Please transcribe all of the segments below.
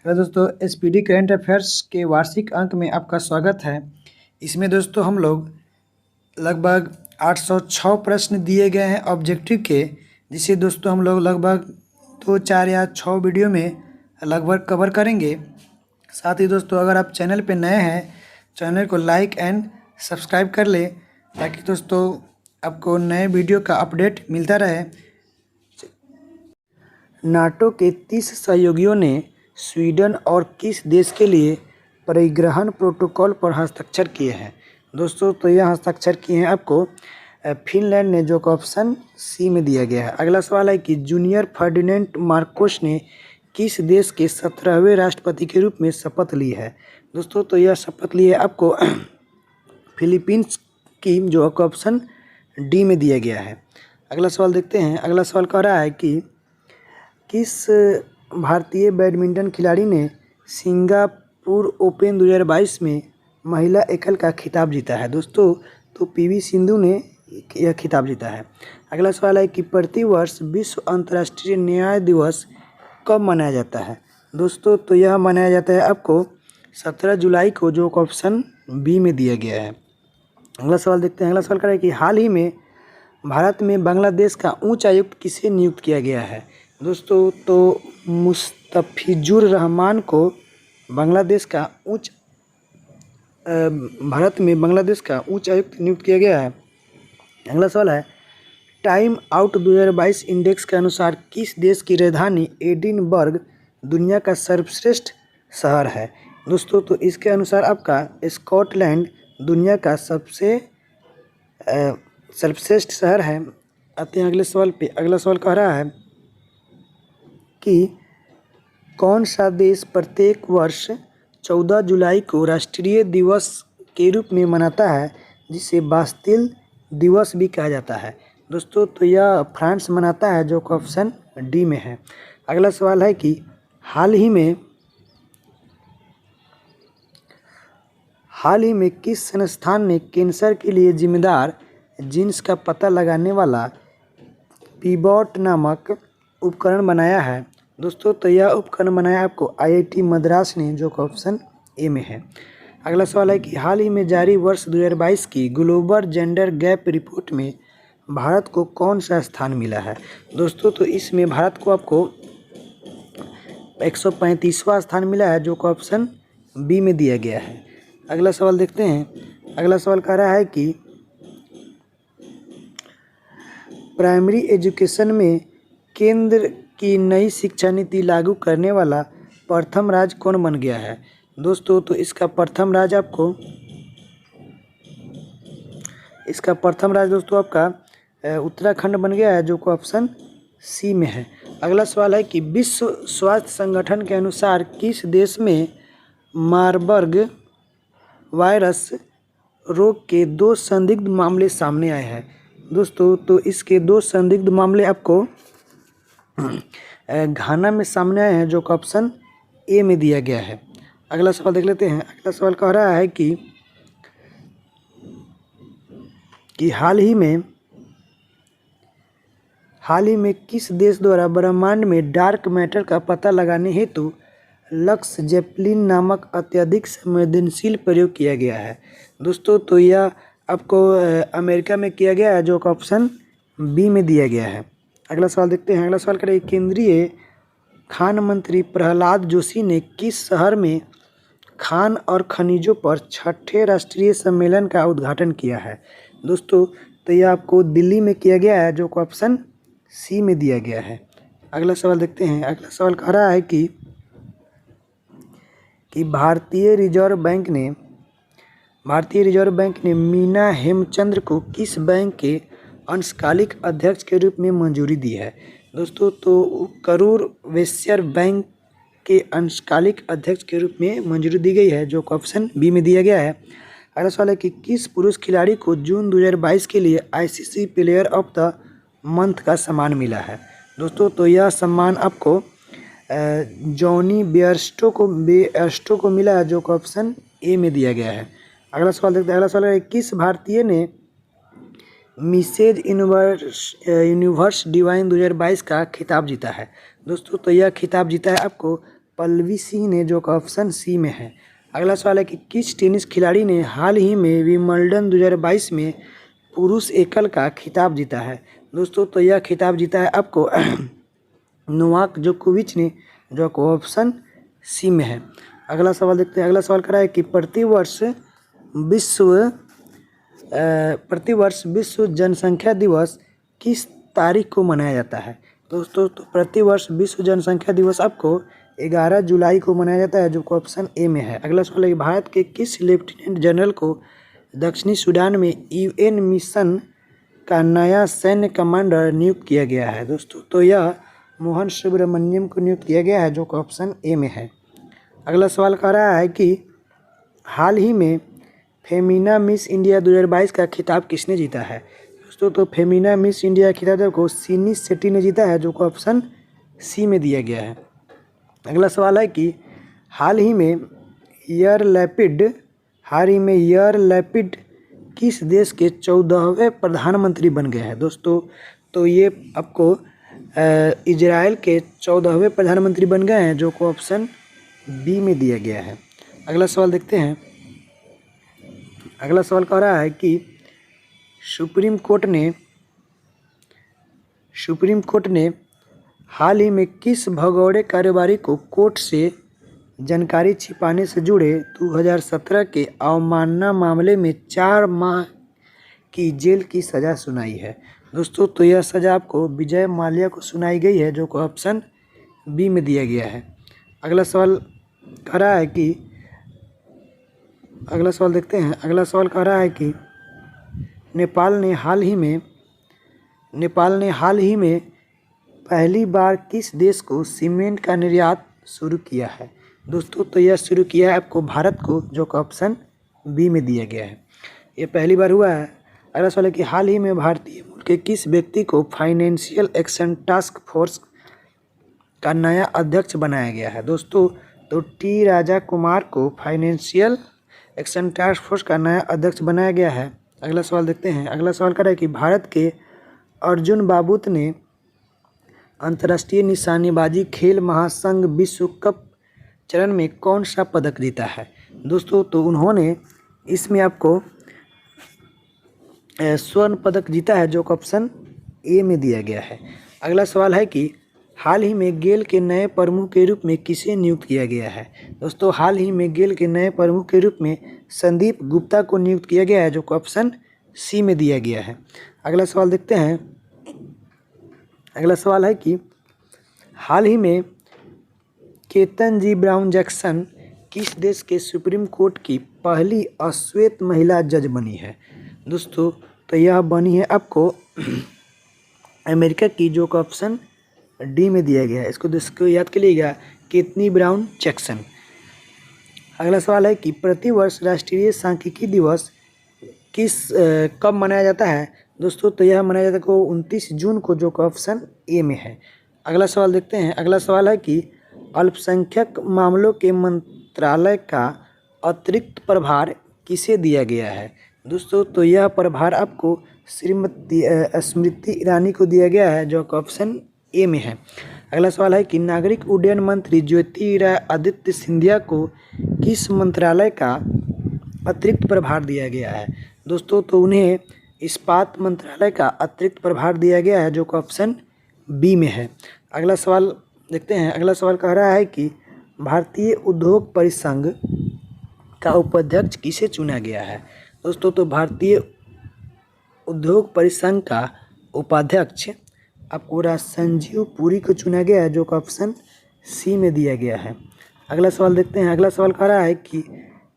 Hello दोस्तों, SPD current affairs के वार्षिक अंक में आपका स्वागत है। इसमें दोस्तों हम लोग लगभग 806 प्रश्न दिए गए हैं ऑब्जेक्टिव के, जिसे दोस्तों हम लोग लगभग 2, 4 या 6 वीडियो में लगभग कवर करेंगे। साथ ही दोस्तों अगर आप चैनल पे नए हैं, चैनल को लाइक एंड सब्सक्राइब कर ले, ताकि दोस्तों आपको नए वीडियो का अपडेट मिलता रहे। नाटो के 30 सहयोगियों ने स्वीडन और किस देश के लिए परिग्रहण प्रोटोकॉल पर हस्ताक्षर किए हैं? दोस्तों तो यह हस्ताक्षर किए हैं आपको फिनलैंड ने, जो कि ऑप्शन सी में दिया गया है। अगला सवाल है कि जूनियर फर्डिनेंड मार्कोस ने किस देश के 17वें राष्ट्रपति के रूप में शपथ ली है? दोस्तों तो यह शपथ ली है आपको फिलीपींस की, जो कि ऑप्शन डी में दिया गया है। अगला सवाल देखते हैं। अगला सवाल कह रहा है कि किस भारतीय बैडमिंटन खिलाड़ी ने सिंगापुर ओपन 2022 में महिला एकल का खिताब जीता है? दोस्तों तो पीवी सिंधु ने यह खिताब जीता है। अगला सवाल है कि प्रतिवर्ष विश्व अंतर्राष्ट्रीय न्याय दिवस कब मनाया जाता है? दोस्तों तो यह मनाया जाता है आपको 17 जुलाई को, जो ऑप्शन बी में दिया गया है। अगला सवाल देखते हैं। अगला सवाल कर रहा है कि हाल ही में भारत में बांग्लादेश का उच्च आयुक्त किसे नियुक्त किया गया है? दोस्तों तो मुस्तफिजुर रहमान को भारत में बांग्लादेश का उच्च आयुक्त नियुक्त किया गया है। अगला सवाल है टाइम आउट 2022 इंडेक्स के अनुसार किस देश की राजधानी एडिनबर्ग दुनिया का सर्वश्रेष्ठ शहर है? दोस्तों तो इसके अनुसार आपका स्कॉटलैंड दुनिया का सबसे सर्वश्रेष्ठ शहर है। आते हैं अगले सवाल पे। अगला सवाल कह रहा है कि कौन सा देश प्रत्येक वर्ष 14 जुलाई को राष्ट्रीय दिवस के रूप में मनाता है, जिसे बास्तिल दिवस भी कहा जाता है? दोस्तों तो यह फ्रांस मनाता है, जो कि ऑप्शन डी में है। अगला सवाल है कि हाल ही में किस संस्थान ने कैंसर के लिए जिम्मेदार जीन्स का पता लगाने वाला पीबॉट नामक उपकरण बनाया है? दोस्तों तो यह उपकरण बनाया आपको आईआईटी मद्रास ने, जो कि ऑप्शन ए में है। अगला सवाल है कि हाल ही में जारी वर्ष 2022 की ग्लोबल जेंडर गैप रिपोर्ट में भारत को कौन सा स्थान मिला है? दोस्तों तो इसमें भारत को आपको 135वां स्थान मिला है, जो कि ऑप्शन बी में दिया गया है। अगला सवाल देखते हैं। अगला सवाल कह रहा है कि प्राइमरी एजुकेशन में केंद्र की नई शिक्षा नीति लागू करने वाला प्रथम राज्य कौन बन गया है? दोस्तों तो इसका प्रथम राज्य दोस्तों आपका उत्तराखंड बन गया है, जो कि ऑप्शन सी में है। अगला सवाल है कि विश्व स्वास्थ्य संगठन के अनुसार किस देश में मारबर्ग वायरस रोग के 2 संदिग्ध मामले सामने आए हैं? दोस्तों तो इसके 2 संदिग्ध मामले आपको घाना में सामने आए हैं, जो कि ऑप्शन ए में दिया गया है। अगला सवाल देख लेते हैं। अगला सवाल कह रहा है कि हाल ही में किस देश द्वारा ब्रह्मांड में डार्क मैटर का पता लगाने हेतु लक्स जेपलिन नामक अत्यधिक संवेदनशील प्रयोग किया गया है? दोस्तों तो यह आपको अमेरिका में किया गया है, जो कि ऑप्शन बी में दिया गया है। अगला सवाल देखते हैं। अगला सवाल करें केंद्रीय खान मंत्री प्रहलाद जोशी ने किस शहर में खान और खनिजों पर 6ठे राष्ट्रीय सम्मेलन का उद्घाटन किया है? दोस्तों तो यह आपको दिल्ली में किया गया है, जो कि ऑप्शन सी में दिया गया है। अगला सवाल देखते हैं। अगला सवाल कह रहा है कि भारतीय रिजर्व बैंक ने मीना हेमचंद्र को किस बैंक के अंशकालिक अध्यक्ष के रूप में मंजूरी दी है? दोस्तों तो करूर वैश्य बैंक के अंशकालिक अध्यक्ष के रूप में मंजूरी दी गई है, जो ऑप्शन बी में दिया गया है। अगला सवाल है कि किस पुरुष खिलाड़ी को जून 2022 के लिए ICC player of the month का सम्मान मिला है? दोस्तों तो यह सम्मान आपको जॉनी बेयरस्टो को मिला है, जो ऑप्शन ए में दिया गया है। अगला सवाल देखते हैं। अगला सवाल है किस भारतीय ने मिसेज यूनिवर्स डिवाइन 2022 का खिताब जीता है? दोस्तों तो यह खिताब जीता है आपको पल्लवी सिंह ने, जो कि ऑप्शन सी में है। अगला सवाल है कि किस टेनिस खिलाड़ी ने हाल ही में विंबलडन 2022 में पुरुष एकल का खिताब जीता है? दोस्तों तो यह खिताब जीता है आपको नोवाक जोकोविच ने, जो कि ऑप्शन सी में है। अगला सवाल देखते हैं। अगला सवाल करा है कि प्रतिवर्ष विश्व जनसंख्या दिवस किस तारीख को मनाया जाता है? दोस्तों तो प्रतिवर्ष विश्व जनसंख्या दिवस आपको 11 जुलाई को मनाया जाता है, जो कि ऑप्शन ए में है। अगला सवाल है भारत के किस लेफ्टिनेंट जनरल को दक्षिणी सूडान में यूएन मिशन का नया सैन्य कमांडर नियुक्त किया गया है? दोस्तों तो यह मोहन सुब्रमण्यम को नियुक्त किया गया है, जो कि ऑप्शन ए में है। अगला सवाल कह रहा है कि हाल ही में फेमिना मिस इंडिया 2022 का खिताब किसने जीता है? दोस्तों तो फेमिना मिस इंडिया खिताब को सिनी शेट्टी ने जीता है, जो कि ऑप्शन सी में दिया गया है। अगला सवाल है कि हाल ही में यार लैपिड किस देश के 14वें प्रधानमंत्री बन गए हैं? दोस्तों तो ये आपको इजराइल के 14वें प्रधानमंत्री बन गए हैं, जो कि ऑप्शन बी में दिया गया है। अगला सवाल देखते हैं। अगला सवाल कह रहा है कि सुप्रीम कोर्ट ने हाल ही में किस भगोड़े कारोबारी को कोर्ट से जानकारी छिपाने से जुड़े 2017 के अवमानना मामले में 4 माह की जेल की सज़ा सुनाई है? दोस्तों तो यह सज़ा आपको विजय माल्या को सुनाई गई है, जो कि ऑप्शन बी में दिया गया है। अगला सवाल कह रहा है कि अगला सवाल देखते हैं। अगला सवाल कह रहा है कि नेपाल ने हाल ही में पहली बार किस देश को सीमेंट का निर्यात शुरू किया है? दोस्तों तो यह शुरू किया है आपको भारत को, जो कि ऑप्शन बी में दिया गया है। ये पहली बार हुआ है। अगला सवाल है कि हाल ही में भारतीय मूल के किस व्यक्ति को फाइनेंशियल एक्शन टास्क फोर्स का नया अध्यक्ष बनाया गया है? दोस्तों तो टी राजा कुमार को फाइनेंशियल एक्शन टास्क फोर्स का नया अध्यक्ष बनाया गया है। अगला सवाल देखते हैं। अगला सवाल कर रहा है कि भारत के अर्जुन बाबूत ने अंतर्राष्ट्रीय निशानेबाजी खेल महासंघ विश्व कप चरण में कौन सा पदक जीता है? दोस्तों तो उन्होंने इसमें आपको स्वर्ण पदक जीता है, जो कि ऑप्शन ए में दिया गया है। अगला सवाल है कि हाल ही में गेल के नए प्रमुख के रूप में किसे नियुक्त किया गया है? दोस्तों हाल ही में गेल के नए प्रमुख के रूप में संदीप गुप्ता को नियुक्त किया गया है, जो कि ऑप्शन सी में दिया गया है। अगला सवाल देखते हैं। अगला सवाल है कि हाल ही में केतन ब्राउन जैक्सन किस देश के सुप्रीम कोर्ट की पहली अश्वेत महिला जज बनी है? दोस्तों तो यह बनी है आपको अमेरिका की, जो कि ऑप्शन डी में दिया गया है। इसको याद करिएगा, केतनी ब्राउन जैक्सन। अगला सवाल है कि प्रतिवर्ष राष्ट्रीय सांख्यिकी दिवस कब मनाया जाता है? दोस्तों तो यह मनाया जाता है को 29 जून को, जो कि ऑप्शन ए में है। अगला सवाल देखते हैं। अगला सवाल है कि अल्पसंख्यक मामलों के मंत्रालय का अतिरिक्त प्रभार किसे दिया गया है? दोस्तों तो यह प्रभार आपको श्रीमती स्मृति ईरानी को दिया गया है, जो कि ऑप्शन ए में है। अगला सवाल है कि नागरिक उड्डयन मंत्री ज्योतिरादित्य सिंधिया को किस मंत्रालय का अतिरिक्त प्रभार दिया गया है? दोस्तों तो उन्हें इस्पात मंत्रालय का अतिरिक्त प्रभार दिया गया है, जो कि ऑप्शन बी में है। अगला सवाल देखते हैं। अगला सवाल कह रहा है कि भारतीय उद्योग परिसंघ का उपाध्यक्ष किसे चुना गया है? दोस्तों तो भारतीय उद्योग परिसंघ का उपाध्यक्ष आपको संजीव पुरी को चुना गया है, जो कि ऑप्शन सी में दिया गया है। अगला सवाल देखते हैं। अगला सवाल कह रहा है कि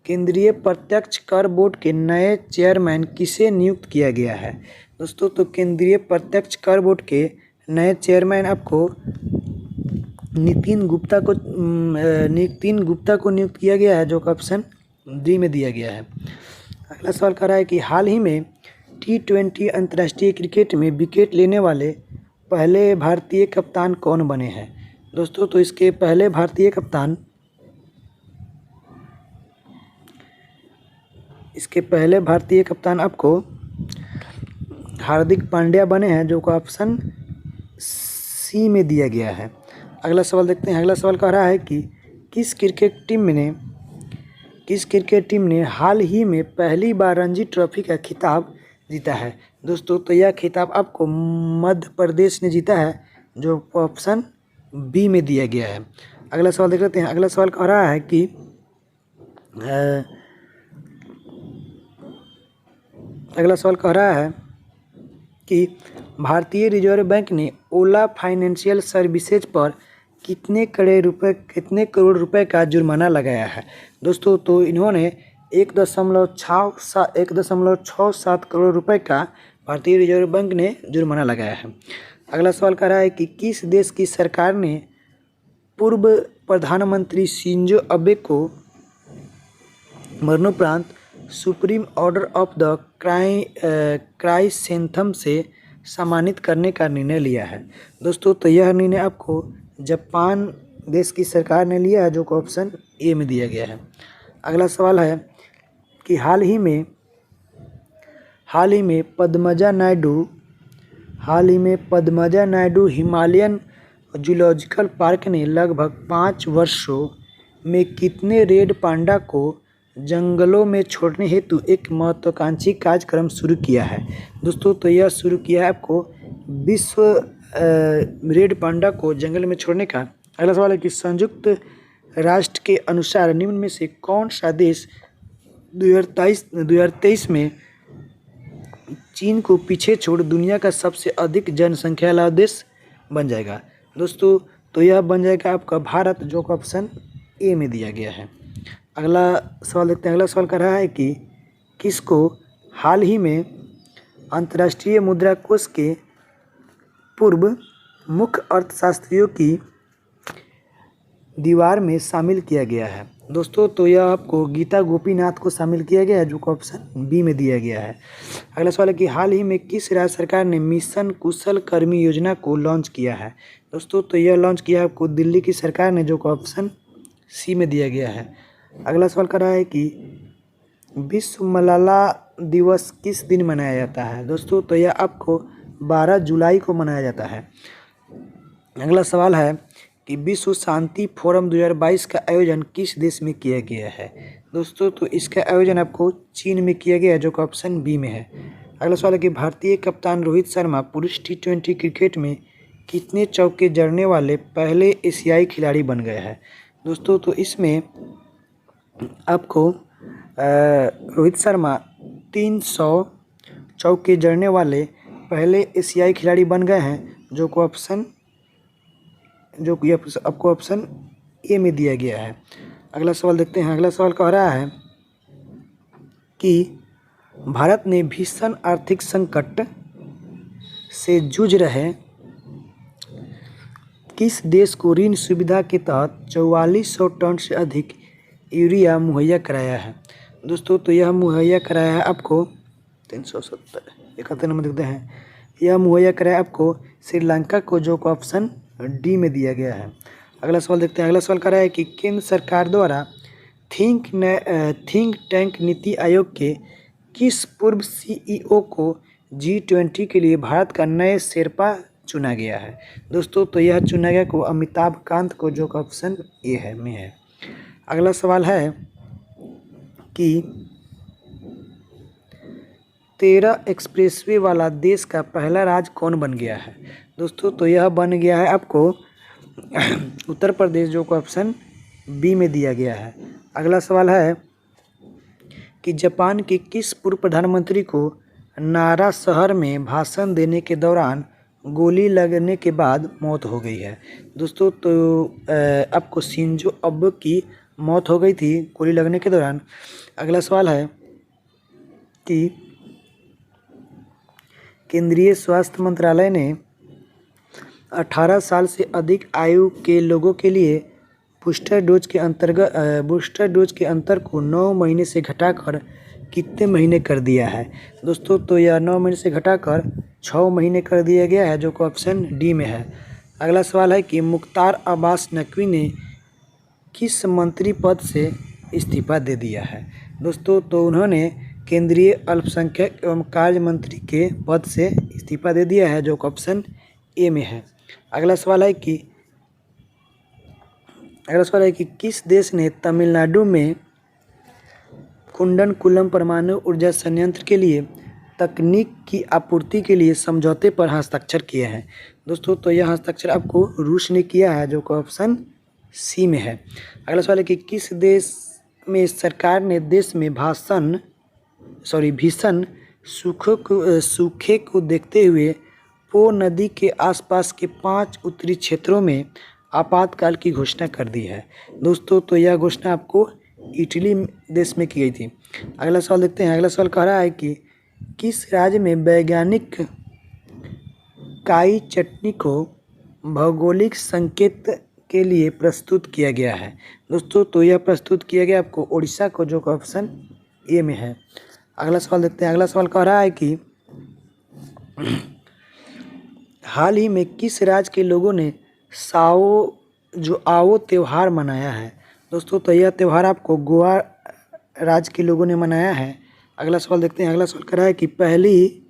केंद्रीय प्रत्यक्ष कर बोर्ड के नए चेयरमैन किसे नियुक्त किया गया है? दोस्तों तो केंद्रीय प्रत्यक्ष कर बोर्ड के नए चेयरमैन आपको नितिन गुप्ता को नियुक्त किया गया है, जो कि ऑप्शन डी में दिया गया है। अगला सवाल कर रहा है कि हाल ही में T20 अंतर्राष्ट्रीय क्रिकेट में विकेट लेने वाले पहले भारतीय कप्तान कौन बने हैं? दोस्तों तो इसके पहले भारतीय कप्तान आपको हार्दिक पांड्या बने हैं, जो कि ऑप्शन सी में दिया गया है। अगला सवाल देखते हैं। अगला सवाल कह रहा है कि किस क्रिकेट टीम ने हाल ही में पहली बार रणजी ट्रॉफी का खिताब जीता है? दोस्तों तो यह खिताब आपको मध्य प्रदेश ने जीता है, जो ऑप्शन बी में दिया गया है। अगला सवाल देख लेते हैं। अगला सवाल कह रहा है कि भारतीय रिजर्व बैंक ने ओला फाइनेंशियल सर्विसेज पर कितने करोड़ रुपए का जुर्माना लगाया है? दोस्तों तो इन्होंने 1.67 करोड़ रुपए का भारतीय रिजर्व बैंक ने जुर्माना लगाया है। अगला सवाल कह रहा है कि किस देश की सरकार ने पूर्व प्रधानमंत्री शिंजो अबे को मरणोपरांत सुप्रीम ऑर्डर ऑफ द क्राइसेंथम से सम्मानित करने का निर्णय लिया है? दोस्तों तो यह निर्णय आपको जापान देश की सरकार ने लिया है, जो कि ऑप्शन ए में दिया गया है। अगला सवाल है कि हाल ही में Padmaja Naidu Himalayan zoological park ने लगभग 5 वर्षों में कितने रेड पांडा को जंगलों में छोड़ने हेतु एक महत्वाकांक्षी कार्यक्रम शुरू किया है? दोस्तों तो यह शुरू किया है आपको विश्व रेड पांडा को जंगल में छोड़ने का। अगला सवाल है कि संयुक्त राष्ट्र के अनुसार निम्न में से कौन सा देश 2023 में चीन को पीछे छोड़ दुनिया का सबसे अधिक जनसंख्या वाला देश बन जाएगा? दोस्तों तो यह बन जाएगा आपका भारत, जो कि ऑप्शन ए में दिया गया है। अगला सवाल देखते हैं। अगला सवाल कर रहा है कि किसको हाल ही में अंतर्राष्ट्रीय मुद्रा कोष के पूर्व मुख्य अर्थशास्त्रियों की दीवार में शामिल किया गया है? दोस्तों तो यह आपको गीता गोपीनाथ को शामिल किया गया है, जो कि ऑप्शन बी में दिया गया है। अगला सवाल है कि हाल ही में किस राज्य सरकार ने मिशन कुशल कर्मी योजना को लॉन्च किया है? दोस्तों तो यह लॉन्च किया है आपको दिल्ली की सरकार ने, जो कि ऑप्शन सी में दिया गया है। अगला सवाल कर रहा है कि विश्व मलाला दिवस किस दिन मनाया जाता है? दोस्तों तो यह आपको 12 जुलाई को मनाया जाता है। अगला सवाल है कि विश्व शांति फोरम 2022 का आयोजन किस देश में किया गया है? दोस्तों तो इसका आयोजन आपको चीन में किया गया है, जो कि ऑप्शन बी में है। अगला सवाल है कि भारतीय कप्तान रोहित शर्मा पुरुष T20 क्रिकेट में कितने चौके जड़ने वाले पहले एशियाई खिलाड़ी बन गए हैं? दोस्तों तो इसमें आपको रोहित शर्मा 300 चौके जड़ने वाले पहले एशियाई खिलाड़ी बन गए हैं, जो कि आपको ऑप्शन ए में दिया गया है। अगला सवाल देखते हैं। अगला सवाल कह रहा है कि भारत ने भीषण आर्थिक संकट से जूझ रहे किस देश को ऋण सुविधा के तहत 4400 टन से अधिक यूरिया मुहैया कराया है? दोस्तों तो यह मुहैया कराया है आपको 371 नंबर देखते हैं। यह मुहैया कराया आपको श्रीलंका को, जो कि ऑप्शन डी में दिया गया है। अगला सवाल देखते हैं। अगला सवाल कर रहा है कि केंद्र सरकार द्वारा थिंक टैंक नीति आयोग के किस पूर्व CEO को G20 के लिए भारत का नए शेरपा चुना गया है? दोस्तों तो यह चुना गया को अमिताभ कांत को, जो कि ऑप्शन ए में है। अगला सवाल है कि 13 एक्सप्रेसवे वाला देश का पहला राज्य कौन बन गया है? दोस्तों तो यह बन गया है आपको उत्तर प्रदेश, जो कि ऑप्शन बी में दिया गया है। अगला सवाल है कि जापान के किस पूर्व प्रधानमंत्री को नारा शहर में भाषण देने के दौरान गोली लगने के बाद मौत हो गई है? दोस्तों तो आपको शिंजो अबे की मौत हो गई थी गोली लगने के दौरान। अगला सवाल है कि केंद्रीय स्वास्थ्य मंत्रालय ने 18 साल से अधिक आयु के लोगों के लिए बूस्टर डोज के अंतर को 9 महीने से घटाकर कितने महीने कर दिया है? दोस्तों तो यह 9 महीने से घटाकर 6 महीने कर दिया गया है, जो कि ऑप्शन डी में है। अगला सवाल है कि मुख्तार अब्बास नकवी ने किस मंत्री पद से इस्तीफा दे दिया है? दोस्तों तो उन्होंने केंद्रीय अल्पसंख्यक एवं कार्य मंत्री के पद से इस्तीफा दे दिया है, जो कि ऑप्शन ए में है। अगला सवाल है कि अगला सवाल है कि किस देश ने तमिलनाडु में कुंडनकुलम परमाणु ऊर्जा संयंत्र के लिए तकनीक की आपूर्ति के लिए समझौते पर हस्ताक्षर किए हैं? दोस्तों तो यह हस्ताक्षर आपको रूस ने किया है, जो कि ऑप्शन सी में है। अगला सवाल है कि किस देश में सरकार ने देश में भीषण सूखे को देखते हुए पो नदी के आसपास के 5 उत्तरी क्षेत्रों में आपातकाल की घोषणा कर दी है? दोस्तों तो यह घोषणा आपको इटली देश में की गई थी। अगला सवाल देखते हैं। अगला सवाल कह रहा है कि किस राज्य में वैज्ञानिक काई चटनी को भौगोलिक संकेत के लिए प्रस्तुत किया गया है? दोस्तों तो यह प्रस्तुत किया गया आपको उड़ीसा को, जो कि ऑप्शन ए में है। अगला सवाल देखते हैं। अगला सवाल कह रहा है कि हाल ही में किस राज्य के लोगों ने आओ त्यौहार मनाया है? दोस्तों तो यह त्यौहार आपको गोवा राज्य के लोगों ने मनाया है। अगला सवाल देखते हैं। अगला सवाल कर रहा है कि पहली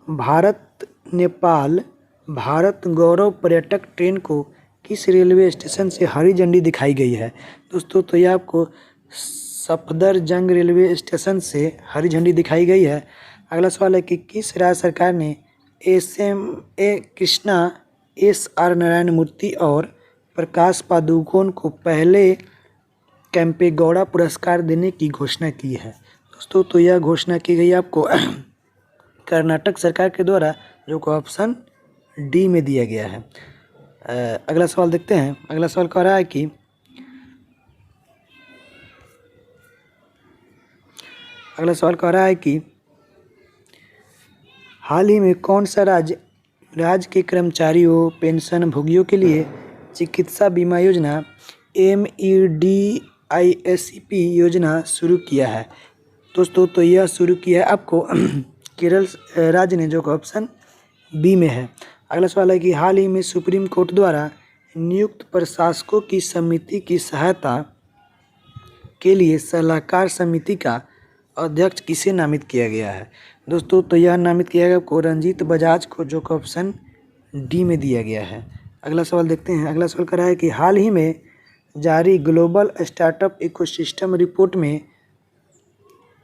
भारत नेपाल भारत गौरव पर्यटक ट्रेन को किस रेलवे स्टेशन से हरी झंडी दिखाई गई है? दोस्तों तो यह आपको सफदरजंग रेलवे स्टेशन से हरी झंडी दिखाई गई है। अगला सवाल है कि किस राज्य सरकार ने SMA कृष्णा, SR नारायण मूर्ति और प्रकाश पादुकोण को पहले कैंपेगौड़ा पुरस्कार देने की घोषणा की है? दोस्तों तो यह घोषणा की गई आपको कर्नाटक सरकार के द्वारा, जो कि ऑप्शन डी में दिया गया है। अगला सवाल देखते हैं। अगला सवाल कह रहा है कि हाल ही में कौन सा राज्य के कर्मचारियों पेंशन भोगियों के लिए चिकित्सा बीमा योजना MEDISP योजना शुरू किया है? दोस्तों तो यह शुरू किया है आपको केरल राज्य ने, जो कि ऑप्शन बी में है। अगला सवाल है कि हाल ही में सुप्रीम कोर्ट द्वारा नियुक्त प्रशासकों की समिति की सहायता के लिए सलाहकार समिति का अध्यक्ष किसे नामित किया गया है? दोस्तों तो यह नामित किया गया आपको रंजीत बजाज को, जो कि ऑप्शन डी में दिया गया है। अगला सवाल देखते हैं। अगला सवाल कर रहा है कि हाल ही में जारी ग्लोबल स्टार्टअप इकोसिस्टम रिपोर्ट में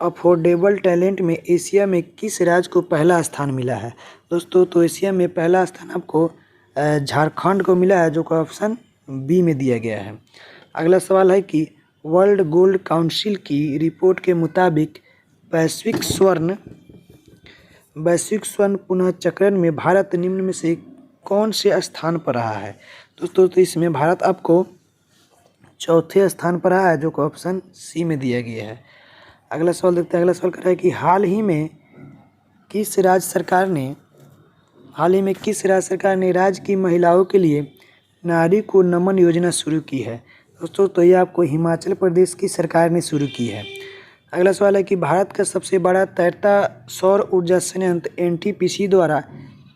अफोर्डेबल टैलेंट में एशिया में किस राज्य को पहला स्थान मिला है? दोस्तों तो एशिया में पहला स्थान आपको झारखंड को मिला है, जो कि ऑप्शन बी में दिया गया है। अगला सवाल है कि वर्ल्ड गोल्ड काउंसिल की रिपोर्ट के मुताबिक वैश्विक स्वर्ण पुनःचक्रण में भारत निम्न में से कौन से स्थान पर रहा है? दोस्तों तो इसमें भारत आपको चौथे स्थान पर रहा है, जो कि ऑप्शन सी में दिया गया है। अगला सवाल देखते हैं। अगला सवाल कर रहा है कि हाल ही में किस राज्य सरकार ने राज्य की महिलाओं के लिए नारी को नमन योजना शुरू की है? दोस्तों तो यह आपको हिमाचल प्रदेश की सरकार ने शुरू की है। अगला सवाल है कि भारत का सबसे बड़ा तैरता सौर ऊर्जा संयंत्र NTPC द्वारा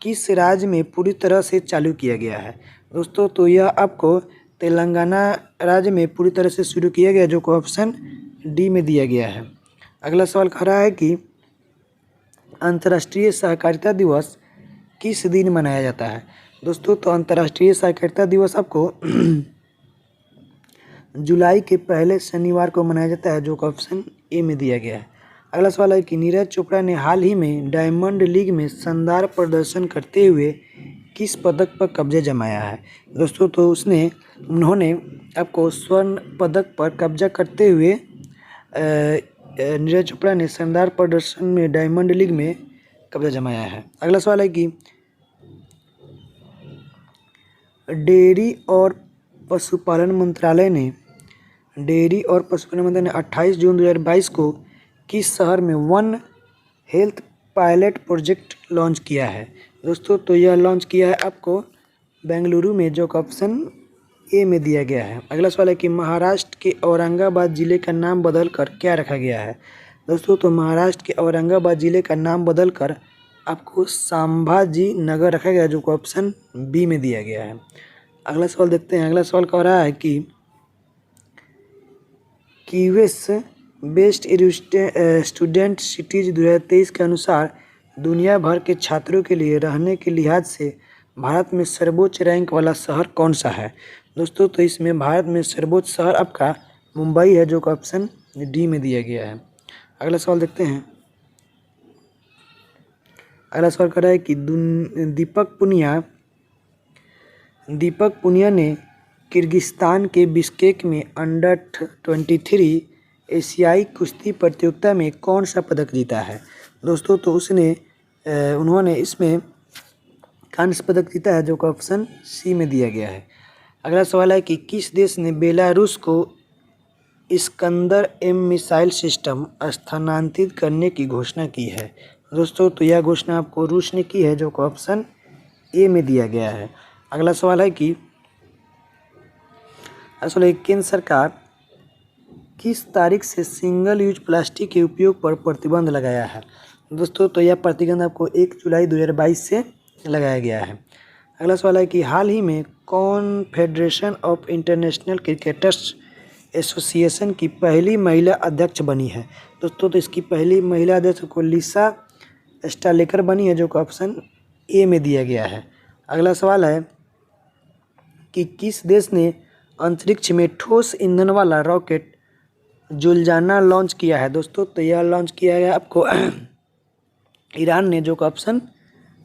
किस राज्य में पूरी तरह से चालू किया गया है? दोस्तों तो यह आपको तेलंगाना राज्य में पूरी तरह से शुरू किया गया, जो कि ऑप्शन डी में दिया गया है। अगला सवाल कह रहा है कि अंतर्राष्ट्रीय सहकारिता दिवस किस दिन मनाया जाता है? दोस्तों तो अंतर्राष्ट्रीय सहकारिता दिवस आपको जुलाई के पहले शनिवार को मनाया जाता है, जो कि ऑप्शन ए में दिया गया है। अगला सवाल है कि नीरज चोपड़ा ने हाल ही में डायमंड लीग में शानदार प्रदर्शन करते हुए किस पदक पर कब्जा जमाया है? दोस्तों तो उन्होंने आपको स्वर्ण पदक पर कब्जा करते हुए नीरज चोपड़ा ने शानदार प्रदर्शन में डायमंड लीग में कब्जा जमाया है। अगला सवाल है कि डेयरी और पशुपालन मंत्रालय ने 28 जून 2022 को किस शहर में one health pilot project launch किया है? दोस्तों तो यह लॉन्च किया है आपको बेंगलुरु में, जो ऑप्शन ए में दिया गया है। अगला सवाल है कि महाराष्ट्र के औरंगाबाद जिले का नाम बदलकर क्या रखा गया है? दोस्तों तो महाराष्ट्र के औरंगाबाद जिले का नाम बदलकर आपको संभाजी नगर रखा गया, जो ऑप्शन बी में दिया गया है। अगला सवाल देखते हैं। अगला सवाल कह रहा है कि कीवेस बेस्ट स्टूडेंट सिटीज 2023 के अनुसार दुनिया भर के छात्रों के लिए रहने के लिहाज से भारत में सर्वोच्च रैंक वाला शहर कौन सा है? दोस्तों तो इसमें भारत में सर्वोच्च शहर आपका मुंबई है, जो कि ऑप्शन डी में दिया गया है। अगला सवाल देखते हैं। अगला सवाल कर रहा है कि दीपक पुनिया ने किर्गिस्तान के बिश्केक में अंडर-23 एशियाई कुश्ती प्रतियोगिता में कौन सा पदक जीता है। दोस्तों तो उन्होंने इसमें कांस्य पदक जीता है, जो कि ऑप्शन सी में दिया गया है। अगला सवाल है कि किस देश ने बेलारूस को इस्कंदर एम मिसाइल सिस्टम स्थानांतरित करने की घोषणा की है। दोस्तों तो यह घोषणा आपको रूस ने की है, जो कि ऑप्शन ए में दिया गया है। अगला सवाल है कि केंद्र सरकार किस तारीख से सिंगल यूज प्लास्टिक के उपयोग पर प्रतिबंध लगाया है। दोस्तों तो यह प्रतिबंध आपको 1 जुलाई 2022 से लगाया गया है। अगला सवाल है कि हाल ही में confederation of international cricketers association की पहली महिला अध्यक्ष बनी है। दोस्तों तो इसकी पहली महिला अध्यक्ष को लिसा स्टालेकर बनी है, जो कि ऑप्शन ए में दिया गया है। अगला सवाल है कि किस देश ने अंतरिक्ष में ठोस ईंधन वाला रॉकेट जुलजाना लॉन्च किया है। दोस्तों तो यह लॉन्च किया गया आपको ईरान ने, जो कि ऑप्शन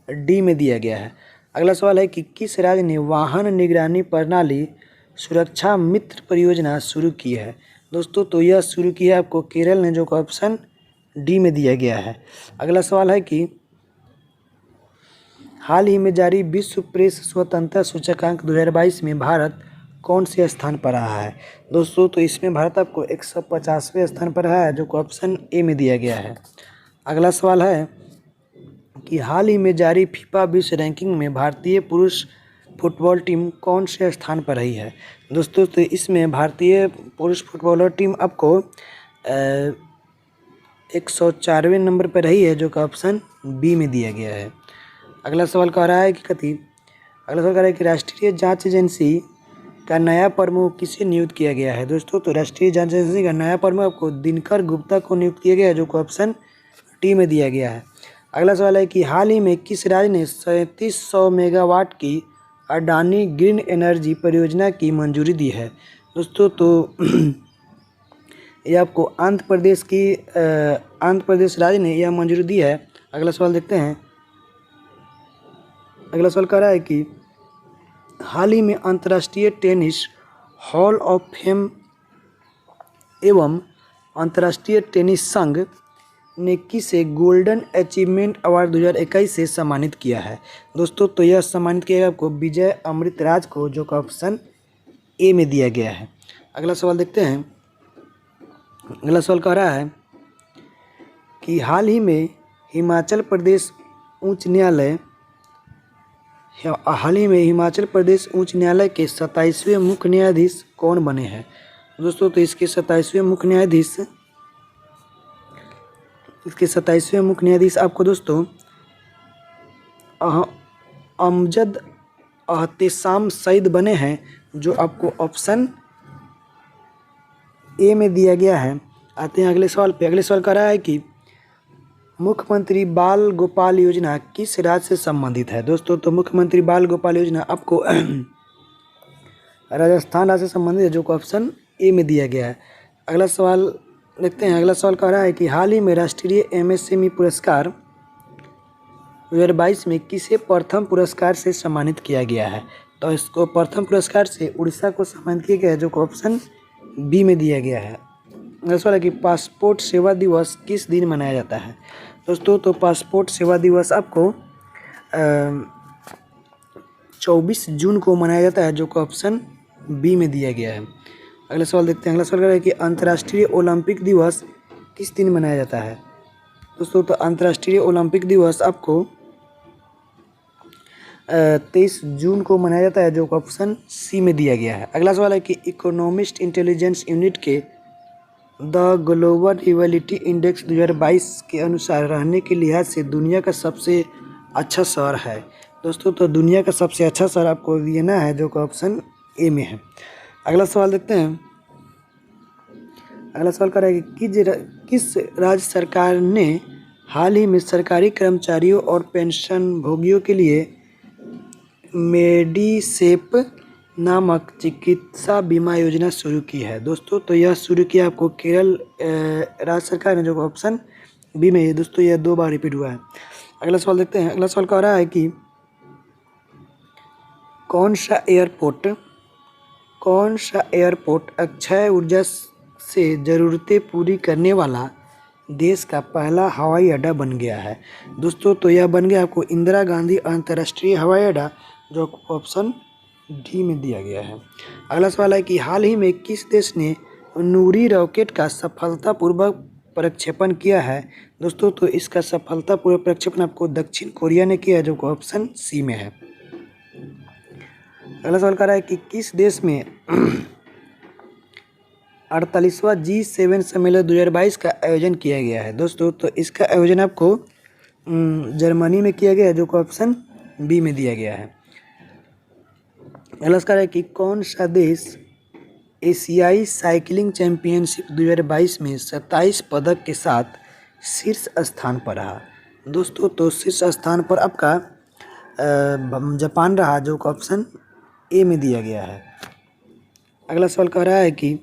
डी में दिया गया है। अगला सवाल है कि किस राज्य ने वाहन निगरानी प्रणाली सुरक्षा मित्र परियोजना शुरू की है। दोस्तों तो यह शुरू किया आपको केरल ने, जो कि ऑप्शन डी में दिया गया है। अगला सवाल है कि हाल ही में जारी विश्व प्रेस स्वतंत्रता सूचकांक 2022 में भारत कौन से स्थान पर रहा है। दोस्तों तो इसमें भारत आपको 150वें स्थान पर रहा है, जो कि ऑप्शन ए में दिया गया है। अगला सवाल है कि हाल ही में जारी फीफा विश्व रैंकिंग में भारतीय पुरुष फुटबॉल टीम कौन से स्थान पर रही है। दोस्तों तो इसमें भारतीय पुरुष फुटबॉलर टीम आपको 104वें नंबर पर रही है, जो कि ऑप्शन बी में दिया गया है। अगला सवाल कह रहा है कि राष्ट्रीय जांच एजेंसी का नया प्रमुख किसे नियुक्त किया गया है। दोस्तों तो राष्ट्रीय जांच एजेंसी का नया प्रमुख आपको दिनकर गुप्ता को नियुक्त किया गया है, जो कि ऑप्शन डी में दिया गया है। अगला सवाल है कि हाल ही में किस राज्य ने 3700 मेगावाट की अडानी ग्रीन एनर्जी परियोजना की मंजूरी दी है। दोस्तों तो ये आपको आंध्र प्रदेश राज्य ने यह मंजूरी दी है। अगला सवाल देखते हैं। अगला सवाल कह रहा है कि हाल ही में अंतर्राष्ट्रीय टेनिस हॉल ऑफ फेम एवं अंतर्राष्ट्रीय टेनिस संघ ने किसे गोल्डन अचीवमेंट अवार्ड 2021 से सम्मानित किया है। दोस्तों तो यह सम्मानित किया गया आपको विजय अमृतराज को, जो कि ऑप्शन ए में दिया गया है। अगला सवाल देखते हैं। अगला सवाल कह रहा है कि हाल ही में हिमाचल प्रदेश उच्च न्यायालय के 27वें मुख्य न्यायाधीश कौन बने हैं। दोस्तों तो इसके 27वें मुख्य न्यायाधीश आपको दोस्तों अमजद एहतेशाम सईद बने हैं, जो आपको ऑप्शन ए में दिया गया है। आते हैं अगले सवाल पे। अगले सवाल कह रहा है कि मुख्यमंत्री बाल गोपाल योजना किस राज्य से संबंधित है। दोस्तों तो मुख्यमंत्री बाल गोपाल योजना आपको राजस्थान राज्य से संबंधित है, जो कि ऑप्शन ए में दिया गया है। अगला सवाल देखते हैं। अगला सवाल कह रहा है कि हाल ही में राष्ट्रीय एमएसएमई पुरस्कार 2022 में किसे प्रथम पुरस्कार से सम्मानित किया गया है। तो इसको प्रथम पुरस्कार से उड़ीसा को सम्मानित किया गया है, जो कि ऑप्शन बी में दिया गया है। अगला सवाल है कि पासपोर्ट सेवा दिवस किस दिन मनाया जाता है। दोस्तों तो पासपोर्ट सेवा दिवस आपको 24 जून को मनाया जाता है, जो कि ऑप्शन बी में दिया गया है। अगला सवाल देखते हैं। अगला सवाल है कि अंतर्राष्ट्रीय ओलंपिक दिवस किस दिन मनाया जाता है। दोस्तों तो अंतर्राष्ट्रीय ओलंपिक दिवस आपको 23 जून को मनाया जाता है, जो ऑप्शन सी में दिया गया है। अगला सवाल है कि इकोनॉमिस्ट इंटेलिजेंस यूनिट के द ग्लोबल रियलिटी इंडेक्स 2022 के अनुसार रहने के लिहाज से दुनिया का सबसे अच्छा शहर है। दोस्तों तो दुनिया का सबसे अच्छा शहर आपको वियना है, जो कि ऑप्शन ए में है। अगला सवाल देखते हैं। अगला सवाल कर रहा है कि किस राज्य सरकार ने हाल ही में सरकारी कर्मचारियों और पेंशन भोगियों के लिए मेडिसेप नामक चिकित्सा बीमा योजना शुरू की है। दोस्तों तो यह शुरू किया आपको केरल राज्य सरकार ने, जो ऑप्शन बी में है। दोस्तों यह 2 बार रिपीट हुआ है। अगला सवाल देखते हैं। अगला सवाल कह रहा है कि कौन सा एयरपोर्ट अक्षय ऊर्जा से ज़रूरतें पूरी करने वाला देश का पहला हवाई अड्डा बन गया है। दोस्तों तो यह बन गया आपको इंदिरा गांधी अंतर्राष्ट्रीय हवाई अड्डा, जो ऑप्शन डी में दिया गया है। अगला सवाल है कि हाल ही में किस देश ने नूरी रॉकेट का सफलतापूर्वक प्रक्षेपण किया है। दोस्तों तो इसका सफलतापूर्वक प्रक्षेपण आपको दक्षिण कोरिया ने किया है, जो ऑप्शन सी में है। अगला सवाल कर रहा है कि किस देश में 48वां G7 सम्मेलन 2022 का आयोजन किया गया है। दोस्तों तो इसका आयोजन आपको जर्मनी में किया गया है, जो ऑप्शन बी में दिया गया है। अगला सवाल है कि कौन सा देश एशियाई साइकिलिंग चैंपियनशिप 2022 में 27 पदक के साथ शीर्ष स्थान पर रहा। दोस्तों तो शीर्ष स्थान पर आपका जापान रहा, जो ऑप्शन ए में दिया गया है। अगला सवाल कह रहा है कि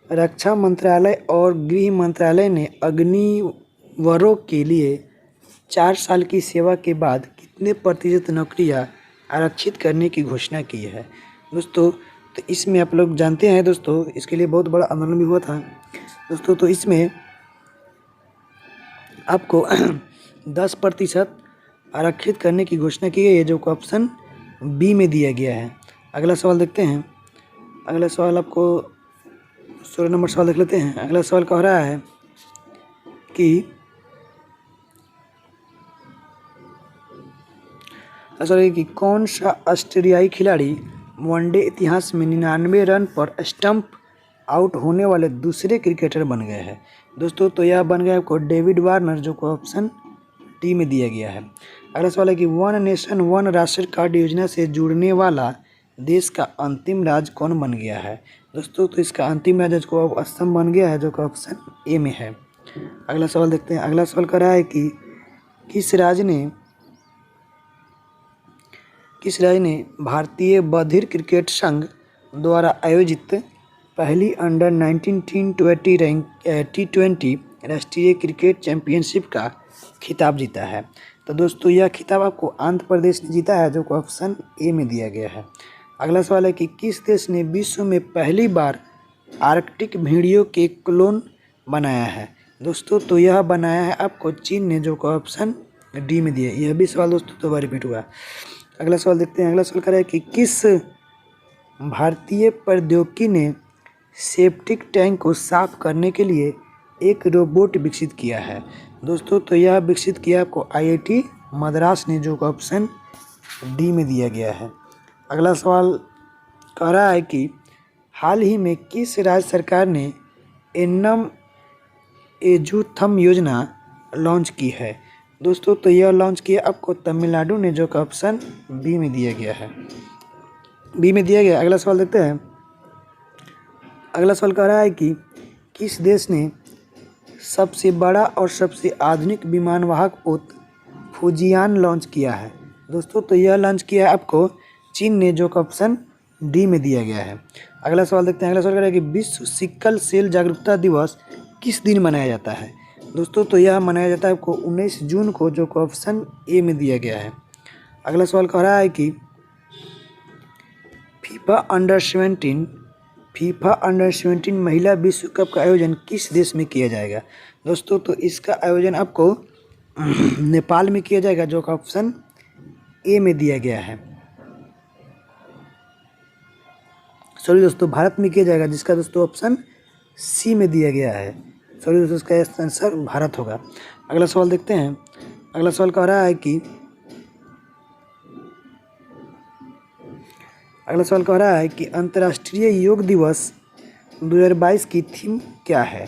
रक्षा मंत्रालय और गृह मंत्रालय ने अग्निवीरों के लिए 4 साल की सेवा के बाद कितने प्रतिशत नौकरियां आरक्षित करने की घोषणा की है। दोस्तों तो इसमें आप लोग जानते हैं, दोस्तों इसके लिए बहुत बड़ा आंदोलन भी हुआ था। दोस्तों तो इसमें आपको 10% आरक्षित करने की घोषणा की गई है, जो ऑप्शन बी में दिया गया है। अगला सवाल देखते हैं। अगला सवाल आपको 16 नंबर सवाल देख लेते हैं। अगला सवाल कह रहा है कि कौन सा ऑस्ट्रेलियाई खिलाड़ी वनडे इतिहास में 99 रन पर स्टंप आउट होने वाले दूसरे क्रिकेटर बन गए हैं। दोस्तों तो यह बन गया आपको डेविड वार्नर, जो ऑप्शन डी में दिया गया है। अगला सवाल है कि one nation one ration card योजना से जुड़ने वाला देश का अंतिम राज्य कौन बन गया है। दोस्तों तो इसका अंतिम राज्य को असम बन गया है, जो ऑप्शन ए में है। अगला सवाल देखते हैं। अगला सवाल कर रहा है कि किस राज्य ने भारतीय बधिर क्रिकेट संघ द्वारा आयोजित पहली अंडर 19 T20 राष्ट्रीय क्रिकेट चैंपियनशिप का खिताब जीता है। तो दोस्तों यह खिताब आपको आंध्र प्रदेश ने जीता है, जो ऑप्शन ए में दिया गया है। अगला सवाल है कि किस देश ने विश्व में पहली बार आर्कटिक भेड़ियों के क्लोन बनाया है। दोस्तों तो यह बनाया है आपको चीन ने, जो ऑप्शन डी में दिया। यह भी सवाल दोस्तों 2 बार रिपीट हुआ। अगला सवाल देखते हैं। अगला सवाल कर रहा है कि किस भारतीय प्रौद्योगिकी ने सेप्टिक टैंक को साफ करने के लिए एक रोबोट विकसित किया है। दोस्तों तो यह विकसित किया आपको IIT मद्रास ने, जो ऑप्शन डी में दिया गया है। अगला सवाल कह रहा है कि हाल ही में किस राज्य सरकार ने एन्नम एजुथम योजना लॉन्च की है। दोस्तों तो यह लॉन्च किया आपको तमिलनाडु ने, जो ऑप्शन बी में दिया गया है। अगला सवाल देखते हैं। अगला सवाल कह रहा है कि किस देश ने सबसे बड़ा और सबसे आधुनिक विमानवाहक पोत फुजियान लॉन्च किया है। दोस्तों तो यह लॉन्च किया है आपको चीन ने, जो ऑप्शन डी में दिया गया है। अगला सवाल देखते हैं। अगला सवाल कह रहा है कि विश्व सिकल सेल जागरूकता दिवस किस दिन मनाया जाता है। दोस्तों तो यह मनाया जाता है आपको 19 जून को, जो ऑप्शन ए में दिया गया है। अगला सवाल कह रहा है कि फीफा अंडर 17 महिला विश्व कप का आयोजन किस देश में किया जाएगा। दोस्तों तो इसका आयोजन आपको नेपाल में किया जाएगा, जो ऑप्शन ए में दिया गया है। सॉरी दोस्तों, भारत में किया जाएगा, जिसका दोस्तों ऑप्शन सी में दिया गया है। सॉरी दोस्तों, इसका आंसर भारत होगा। अगला सवाल देखते हैं। अगला सवाल कह रहा है कि अंतर्राष्ट्रीय योग दिवस 2022 की थीम क्या है।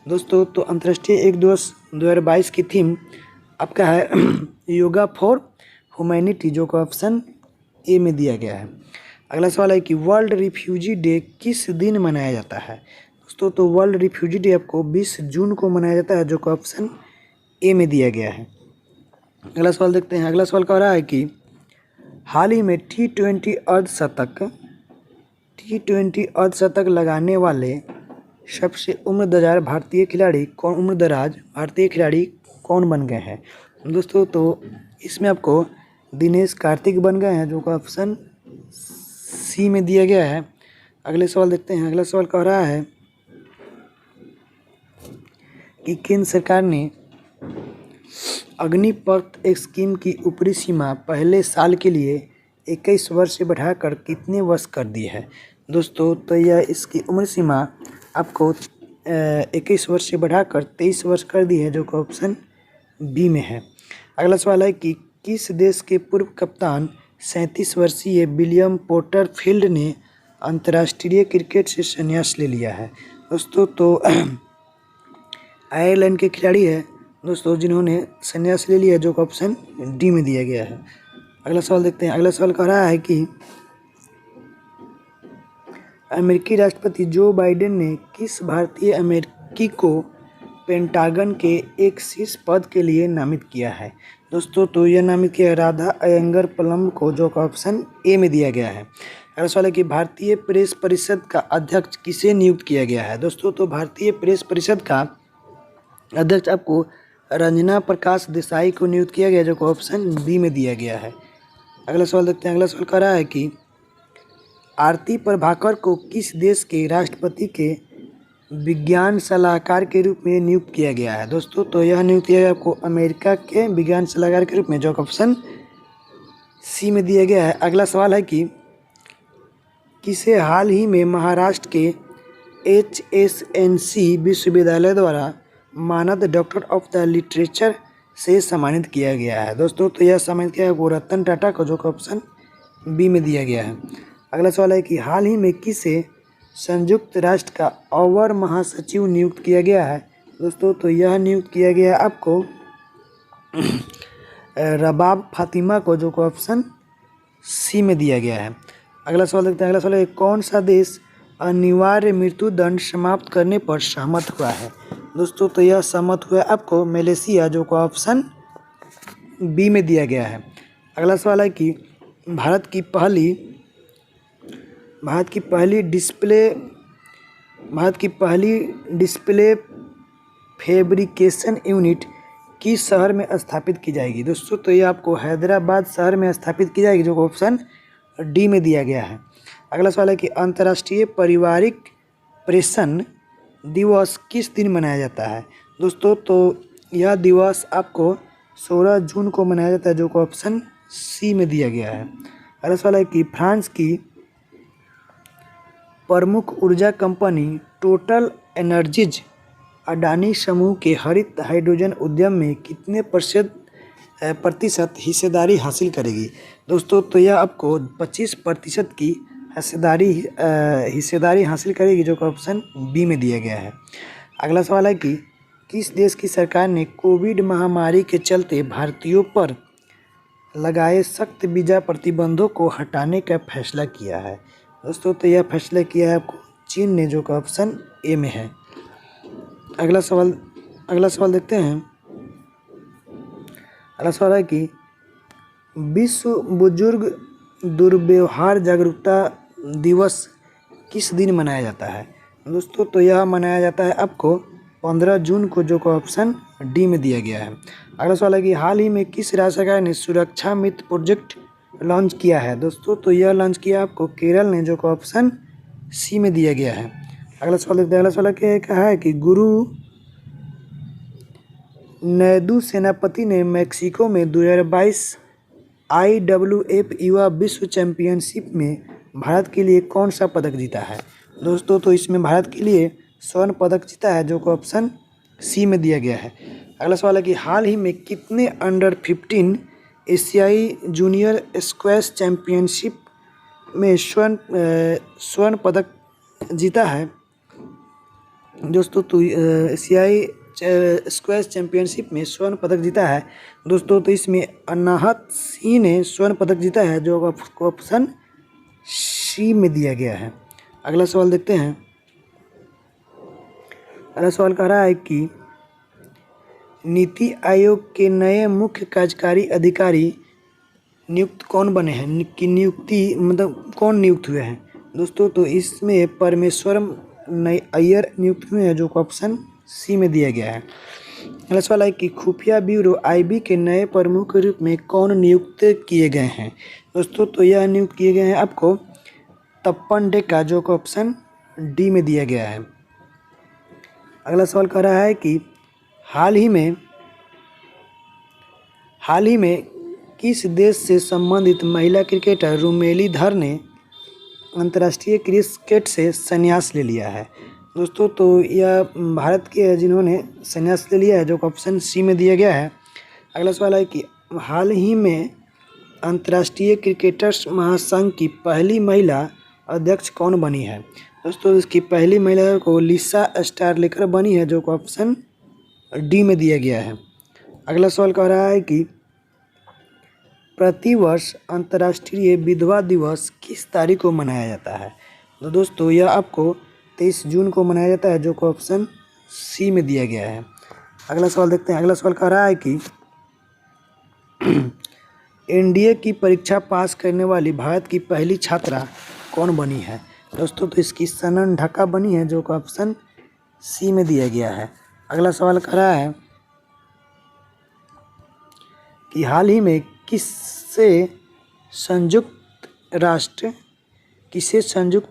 दोस्तों तो अंतर्राष्ट्रीय योग दिवस 2022 की थीम आपका है योगा फॉर ह्यूमैनिटी, जो ऑप्शन ए में दिया गया है। अगला सवाल है कि वर्ल्ड रिफ्यूजी डे किस दिन मनाया जाता है। दोस्तों तो वर्ल्ड रिफ्यूजी डे आपको 20 जून को मनाया जाता है, जो ऑप्शन ए में दिया गया है। अगला सवाल देखते हैं। अगला सवाल कह रहा है कि हाल ही में टी20 अर्धशतक लगाने वाले सबसे उम्रदराज भारतीय खिलाड़ी कौन बन गए हैं? दोस्तों तो इसमें आपको दिनेश कार्तिक बन गए हैं, जो का ऑप्शन सी में दिया गया है। अगले सवाल देखते हैं। अगला सवाल कह रहा है कि केंद्र सरकार ने अग्निपथ स्कीम की ऊपरी सीमा पहले साल के लिए 21 वर्ष से बढ़ाकर कितने वर्ष कर दी है? दोस्तों तो यह इसकी उम्र सीमा आपको 21 वर्ष से बढ़ाकर 23 वर्ष कर दी है, जो कि ऑप्शन बी में है। अगला सवाल है कि किस देश के पूर्व कप्तान 37 वर्षीय विलियम पोर्टरफील्ड ने अंतर्राष्ट्रीय क्रिकेट से संन्यास ले लिया है? दोस्तों तो आयरलैंड के खिलाड़ी है दोस्तों, जिन्होंने संन्यास ले लिया, जो कि ऑप्शन डी में दिया गया है। अगला सवाल देखते हैं। अगला सवाल कह रहा है कि अमेरिकी राष्ट्रपति जो बाइडेन ने किस भारतीय अमेरिकी को पेंटागन के एक शीर्ष पद के लिए नामित किया है? दोस्तों तो यह नामित किया राधा अयंगर पलम को, जो का ऑप्शन ए में दिया गया है। अगला सवाल है कि भारतीय प्रेस परिषद का अध्यक्ष किसे नियुक्त किया गया है? दोस्तों तो भारतीय प्रेस परिषद का अध्यक्ष आपको रंजना प्रकाश देसाई को नियुक्त किया गया, जो को ऑप्शन बी में दिया गया है। अगला सवाल देखते हैं। अगला सवाल कह रहा है कि आरती प्रभाकर को किस देश के राष्ट्रपति के विज्ञान सलाहकार के रूप में नियुक्त किया गया है? दोस्तों तो यह नियुक्त किया गया आपको अमेरिका के विज्ञान सलाहकार के रूप में, जो ऑप्शन सी में दिया गया है। अगला सवाल है कि किसे हाल ही में महाराष्ट्र के HSNC विश्वविद्यालय द्वारा मानद डॉक्टर ऑफ द लिटरेचर से सम्मानित किया गया है? दोस्तों तो यह सम्मानित किया है रतन टाटा को, जो ऑप्शन बी में दिया गया है। अगला सवाल है कि हाल ही में किसे संयुक्त राष्ट्र का अवर महासचिव नियुक्त किया गया है? दोस्तों तो यह नियुक्त किया गया आपको रबाब फातिमा को, जो ऑप्शन सी में दिया गया है। अगला सवाल देखते हैं। अगला सवाल है कौन सा देश अनिवार्य मृत्युदंड समाप्त करने पर सहमत हुआ है? दोस्तों तो यह सहमत हुआ आपको मलेशिया, जो का ऑप्शन बी में दिया गया है। अगला सवाल है कि भारत की पहली डिस्प्ले फैब्रिकेशन यूनिट किस शहर में स्थापित की जाएगी? दोस्तों तो ये आपको हैदराबाद शहर में स्थापित की जाएगी, जो ऑप्शन डी में दिया गया है। अगला सवाल है कि अंतर्राष्ट्रीय पारिवारिक प्रेषण दिवस किस दिन मनाया जाता है? दोस्तों तो यह दिवस आपको 16 जून को मनाया जाता है, जो को ऑप्शन सी में दिया गया है। अगला सवाल है कि फ्रांस की प्रमुख ऊर्जा कंपनी टोटल एनर्जीज अडानी समूह के हरित हाइड्रोजन उद्यम में कितने प्रतिशत हिस्सेदारी हासिल करेगी? दोस्तों तो यह आपको 25% की हिस्सेदारी हासिल करेगी, जो कि ऑप्शन बी में दिया गया है। अगला सवाल है कि किस देश की सरकार ने कोविड महामारी के चलते भारतीयों पर लगाए सख्त वीज़ा प्रतिबंधों को हटाने का फैसला किया है? दोस्तों तो यह फैसला किया है आपको चीन ने, जो का ऑप्शन ए में है। अगला सवाल देखते हैं। अगला सवाल है कि विश्व बुजुर्ग दुर्व्यवहार जागरूकता दिवस किस दिन मनाया जाता है? दोस्तों तो यह मनाया जाता है आपको 15 जून को, जो का ऑप्शन डी में दिया गया है। अगला सवाल है कि हाल ही में किस राज्य सरकार ने सुरक्षा मित्र प्रोजेक्ट लॉन्च किया है? दोस्तों तो यह लॉन्च किया आपको केरल ने, जो का ऑप्शन सी में दिया गया है। अगला सवाल देखते हैं। अगला सवाल क्या है कि गुरु नैदू सेनापति ने मैक्सिको में 2022 IWF युवा विश्व चैंपियनशिप में भारत के लिए कौन सा पदक जीता है? दोस्तों तो इसमें भारत के लिए स्वर्ण पदक जीता है, जो कि ऑप्शन सी में दिया गया है। अगला सवाल है कि हाल ही में कितने अंडर 15 एशियाई जूनियर स्क्वैश चैंपियनशिप में स्वर्ण पदक जीता है? दोस्तों तो एशियाई स्क्वैश चैंपियनशिप में स्वर्ण पदक जीता है। दोस्तों तो इसमें अनाहत सिंह ने स्वर्ण पदक जीता है, जो ऑप्शन सी में दिया गया है। अगला सवाल देखते हैं। अगला सवाल कह रहा है कि नीति आयोग के नए मुख्य कार्यकारी अधिकारी नियुक्त कौन बने हैं कि नियुक्ति मतलब कौन नियुक्त हुए हैं दोस्तों? तो इसमें परमेश्वरम अय्यर नियुक्त हुए हैं, जो ऑप्शन सी में दिया गया है। अगला सवाल है कि खुफिया ब्यूरो आईबी के नए प्रमुख के रूप में कौन नियुक्त किए गए हैं दोस्तों? तो यह नियुक्त किए गए हैं आपको तपन डेका, जो ऑप्शन डी में दिया गया है। अगला सवाल कह रहा है कि हाल ही में किस देश से संबंधित महिला क्रिकेटर रुमेली धर ने अंतर्राष्ट्रीय क्रिकेट से संन्यास ले लिया है दोस्तों? तो यह भारत के है जिन्होंने संन्यास ले लिया है, जो ऑप्शन सी में दिया गया है। अगला सवाल है कि हाल ही में अंतर्राष्ट्रीय क्रिकेटर्स महासंघ की पहली महिला अध्यक्ष कौन बनी है दोस्तों? इसकी पहली महिला को लिसा स्टारलेकर बनी है, जो ऑप्शन डी में दिया गया है। अगला सवाल कह रहा है कि प्रतिवर्ष अंतर्राष्ट्रीय विधवा दिवस किस तारीख को मनाया जाता है? तो दोस्तों यह आपको 23 जून को मनाया जाता है, जो ऑप्शन सी में दिया गया है। अगला सवाल देखते हैं। अगला सवाल कह रहा है कि एनडीए की परीक्षा पास करने वाली भारत की पहली छात्रा कौन बनी है दोस्तों? तो इसकी सनन ढाका बनी है, जो ऑप्शन सी में दिया गया है। अगला सवाल कह रहा है कि हाल ही में किसे संयुक्त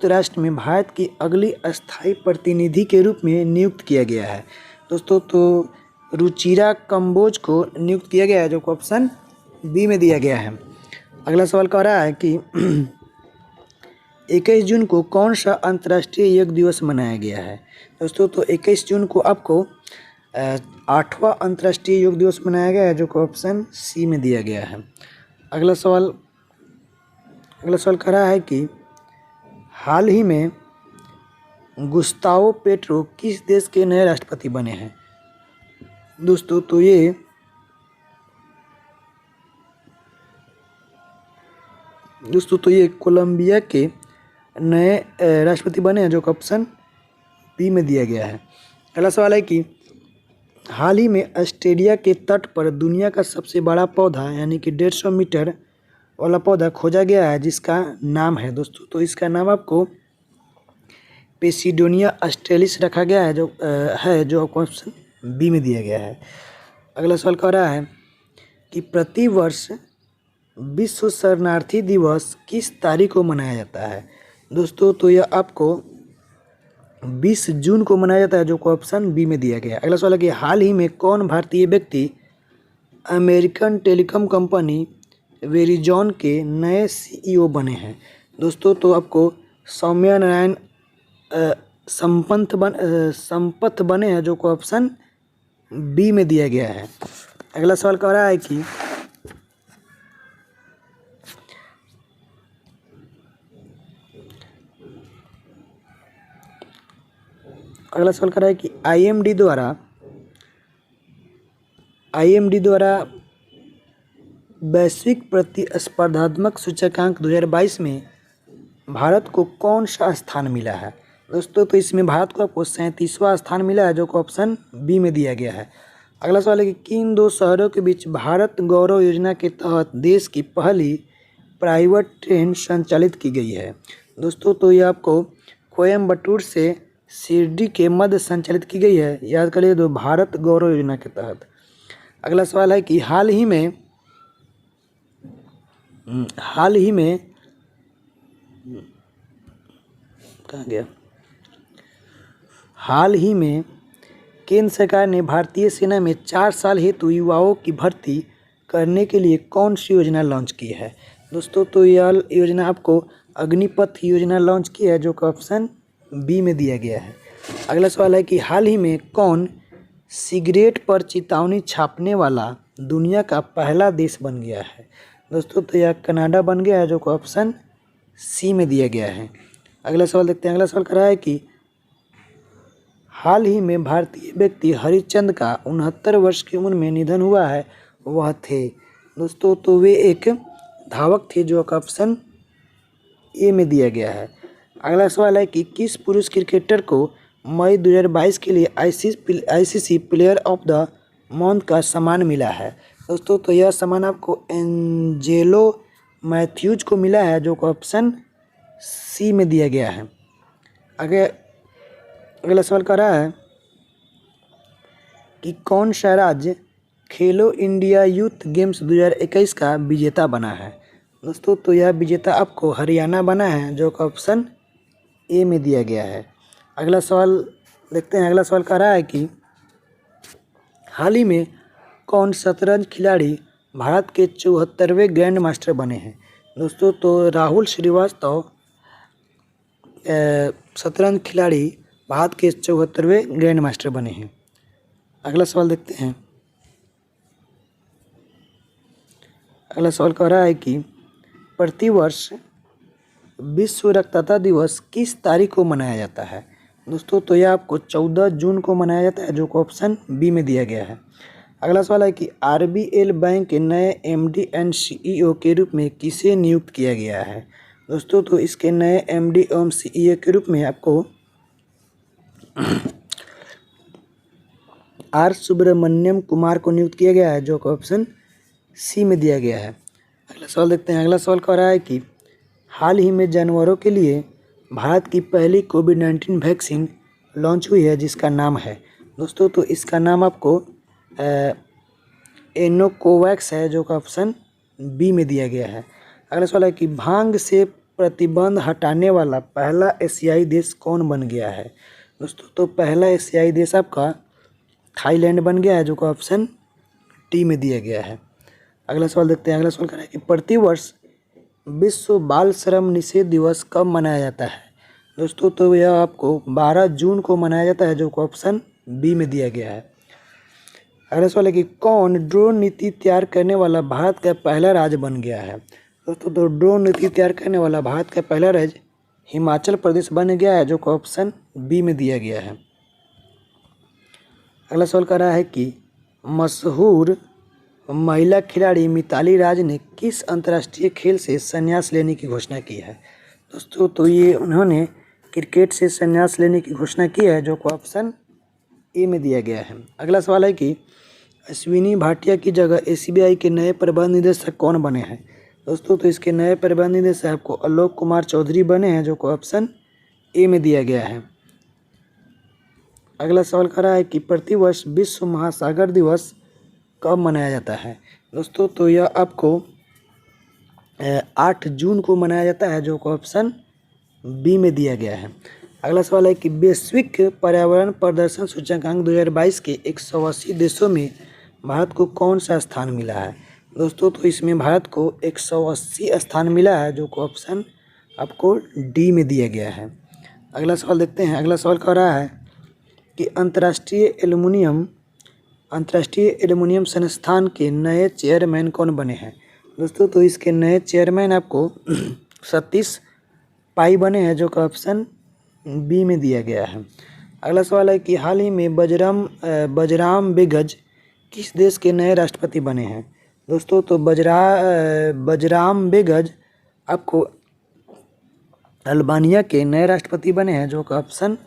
राष्ट्र में भारत की अगली अस्थायी प्रतिनिधि के रूप में नियुक्त किया गया है दोस्तों? तो रुचिरा कंबोज को नियुक्त किया गया है, जो ऑप्शन बी में दिया गया है। अगला सवाल कह रहा है कि 21 जून को कौन सा अंतर्राष्ट्रीय योग दिवस मनाया गया है दोस्तों? तो 21 जून को आपको 8वां अंतर्राष्ट्रीय योग दिवस मनाया गया है, जो ऑप्शन सी में दिया गया है। अगला सवाल कह रहा है कि हाल ही में गुस्तावो पेट्रो किस देश के नए राष्ट्रपति बने हैं दोस्तों? तो ये कोलंबिया के नए राष्ट्रपति बने हैं, जो ऑप्शन बी में दिया गया है। अगला सवाल है कि हाल ही में ऑस्ट्रेलिया के तट पर दुनिया का सबसे बड़ा पौधा यानी कि 150 मीटर वाला पौधा खोजा गया है, जिसका नाम है दोस्तों, तो इसका नाम आपको पेसिडोनिया ऑस्ट्रेलिस रखा गया है, जो ऑप्शन बी में दिया गया है। अगला सवाल कह रहा है कि प्रतिवर्ष विश्व शरणार्थी दिवस किस तारीख को मनाया जाता है दोस्तों? तो यह आपको 20 जून को मनाया जाता है, जो ऑप्शन बी में दिया गया है। अगला सवाल है कि हाल ही में कौन भारतीय व्यक्ति अमेरिकन टेलीकॉम कंपनी वेरिजॉन के नए सीईओ बने हैं दोस्तों? तो आपको सौम्या नारायण संपत बने हैं, जो ऑप्शन बी में दिया गया है। अगला सवाल कह रहा है कि आईएमडी द्वारा वैश्विक प्रतिस्पर्धात्मक सूचकांक 2022 में भारत को कौन सा स्थान मिला है दोस्तों? तो इसमें भारत को आपको 37वां स्थान मिला है, जो ऑप्शन बी में दिया गया है। अगला सवाल है कि किन दो शहरों के बीच भारत गौरव योजना के तहत देश की पहली प्राइवेट ट्रेन संचालित की गई है दोस्तों? तो ये आपको कोयम्बटूर से शिरडी के मध्य संचालित की गई है, याद करिए, दो भारत गौरव योजना के तहत। अगला सवाल है कि हाल ही में केंद्र सरकार ने भारतीय सेना में 4 साल हेतु युवाओं की भर्ती करने के लिए कौन सी योजना लॉन्च की है दोस्तों? तो यह योजना आपको अग्निपथ योजना लॉन्च की है, जो ऑप्शन बी में दिया गया है। अगला सवाल है कि हाल ही में कौन सिगरेट पर चेतावनी छापने वाला दुनिया का पहला देश बन गया है दोस्तों? तो यह कनाडा बन गया है, जो ऑप्शन सी में दिया गया है। अगला सवाल देखते हैं। अगला सवाल कर रहा है कि हाल ही में भारतीय व्यक्ति हरिश्चंद्र का 69 वर्ष की उम्र में निधन हुआ है, वह थे दोस्तों? तो वे एक धावक थे, जो ऑप्शन ए में दिया गया है। अगला सवाल है कि किस पुरुष क्रिकेटर को मई 2022 के लिए ICC player of the month का सम्मान मिला है दोस्तों तो यह सम्मान आपको एंजेलो मैथ्यूज को मिला है, जो कि ऑप्शन सी में दिया गया है। आगे अगला सवाल कह रहा है कि कौन सा राज्य खेलो इंडिया यूथ गेम्स 2021 का विजेता बना है। दोस्तों तो यह विजेता आपको हरियाणा बना है, जो कि ऑप्शन ए में दिया गया है। अगला सवाल देखते हैं। अगला सवाल कह रहा है कि हाल ही में कौन शतरंज खिलाड़ी भारत के 74वें ग्रैंड मास्टर बने हैं। दोस्तों तो राहुल श्रीवास्तव शतरंज खिलाड़ी भारत के 74वें ग्रैंड मास्टर बने हैं। अगला सवाल देखते हैं। अगला सवाल कह रहा है कि प्रतिवर्ष विश्व रक्तदाता दिवस किस तारीख को मनाया जाता है। दोस्तों तो यह आपको 14 जून को मनाया जाता है, जो कि ऑप्शन बी में दिया गया है। अगला सवाल है कि आरबीएल बैंक के नए एमडी एंड सीईओ के रूप में किसे नियुक्त किया गया है। दोस्तों तो इसके नए एमडी एवं सीईओ के रूप में आपको आर सुब्रमण्यम कुमार को नियुक्त किया गया है, जो कि ऑप्शन सी में दिया गया है। अगला सवाल देखते हैं। अगला सवाल कह रहा है कि हाल ही में जानवरों के लिए भारत की पहली कोविड-19 वैक्सीन लॉन्च हुई है, जिसका नाम है। दोस्तों तो इसका नाम आपको एनोकोवैक्स है, जो कि ऑप्शन बी में दिया गया है। अगला सवाल है कि भांग से प्रतिबंध हटाने वाला पहला एशियाई देश कौन बन गया है। दोस्तों तो पहला एशियाई देश आपका थाईलैंड बन गया है, जो कि ऑप्शन डी में दिया गया है। अगला सवाल देखते हैं। अगला सवाल कर रहा है कि प्रतिवर्ष विश्व बाल श्रम निषेध दिवस कब मनाया जाता है। दोस्तों तो यह आपको 12 जून को मनाया जाता है, जो कि ऑप्शन बी में दिया गया है। अगला सवाल है कि कौन ड्रोन नीति तैयार करने वाला भारत का पहला राज्य बन गया है। दोस्तों तो ड्रोन नीति तैयार करने वाला भारत का पहला राज्य हिमाचल प्रदेश बन गया है, जो कि ऑप्शन बी में दिया गया है। अगला सवाल कर रहा है कि मशहूर महिला खिलाड़ी मिताली राज ने किस अंतर्राष्ट्रीय खेल से संन्यास लेने की घोषणा की है। दोस्तों तो ये उन्होंने क्रिकेट से संन्यास लेने की घोषणा की है, जो कि ऑप्शन ए में दिया गया है। अगला सवाल है कि अश्विनी भाटिया की जगह एसबीआई के नए प्रबंध निदेशक कौन बने हैं। दोस्तों तो इसके नए प्रबंध निदेशक आपको आलोक कुमार चौधरी बने हैं, जो कि ऑप्शन ए में दिया गया है। अगला सवाल कर रहा है कि प्रतिवर्ष विश्व महासागर दिवस कब मनाया जाता है। दोस्तों तो यह आपको 8 जून को मनाया जाता है, जो कि ऑप्शन बी में दिया गया है। अगला सवाल है कि वैश्विक पर्यावरण प्रदर्शन सूचकांक 2022 के 180 देशों में भारत को कौन सा स्थान मिला है। दोस्तों तो इसमें भारत को 180 स्थान मिला है, जो कि ऑप्शन आपको डी में दिया गया है। अगला सवाल देखते हैं। अगला सवाल कह रहा है कि अंतर्राष्ट्रीय एल्युमिनियम संस्थान के नए चेयरमैन कौन बने हैं। दोस्तों तो इसके नए चेयरमैन आपको सतीश पाई बने हैं, जो कि ऑप्शन बी में दिया गया है। अगला सवाल है कि हाल ही में बजराम बेगज किस देश के नए राष्ट्रपति बने हैं। दोस्तों तो बजराम बेगज आपको अल्बानिया के नए राष्ट्रपति बने हैं, जो कि ऑप्शन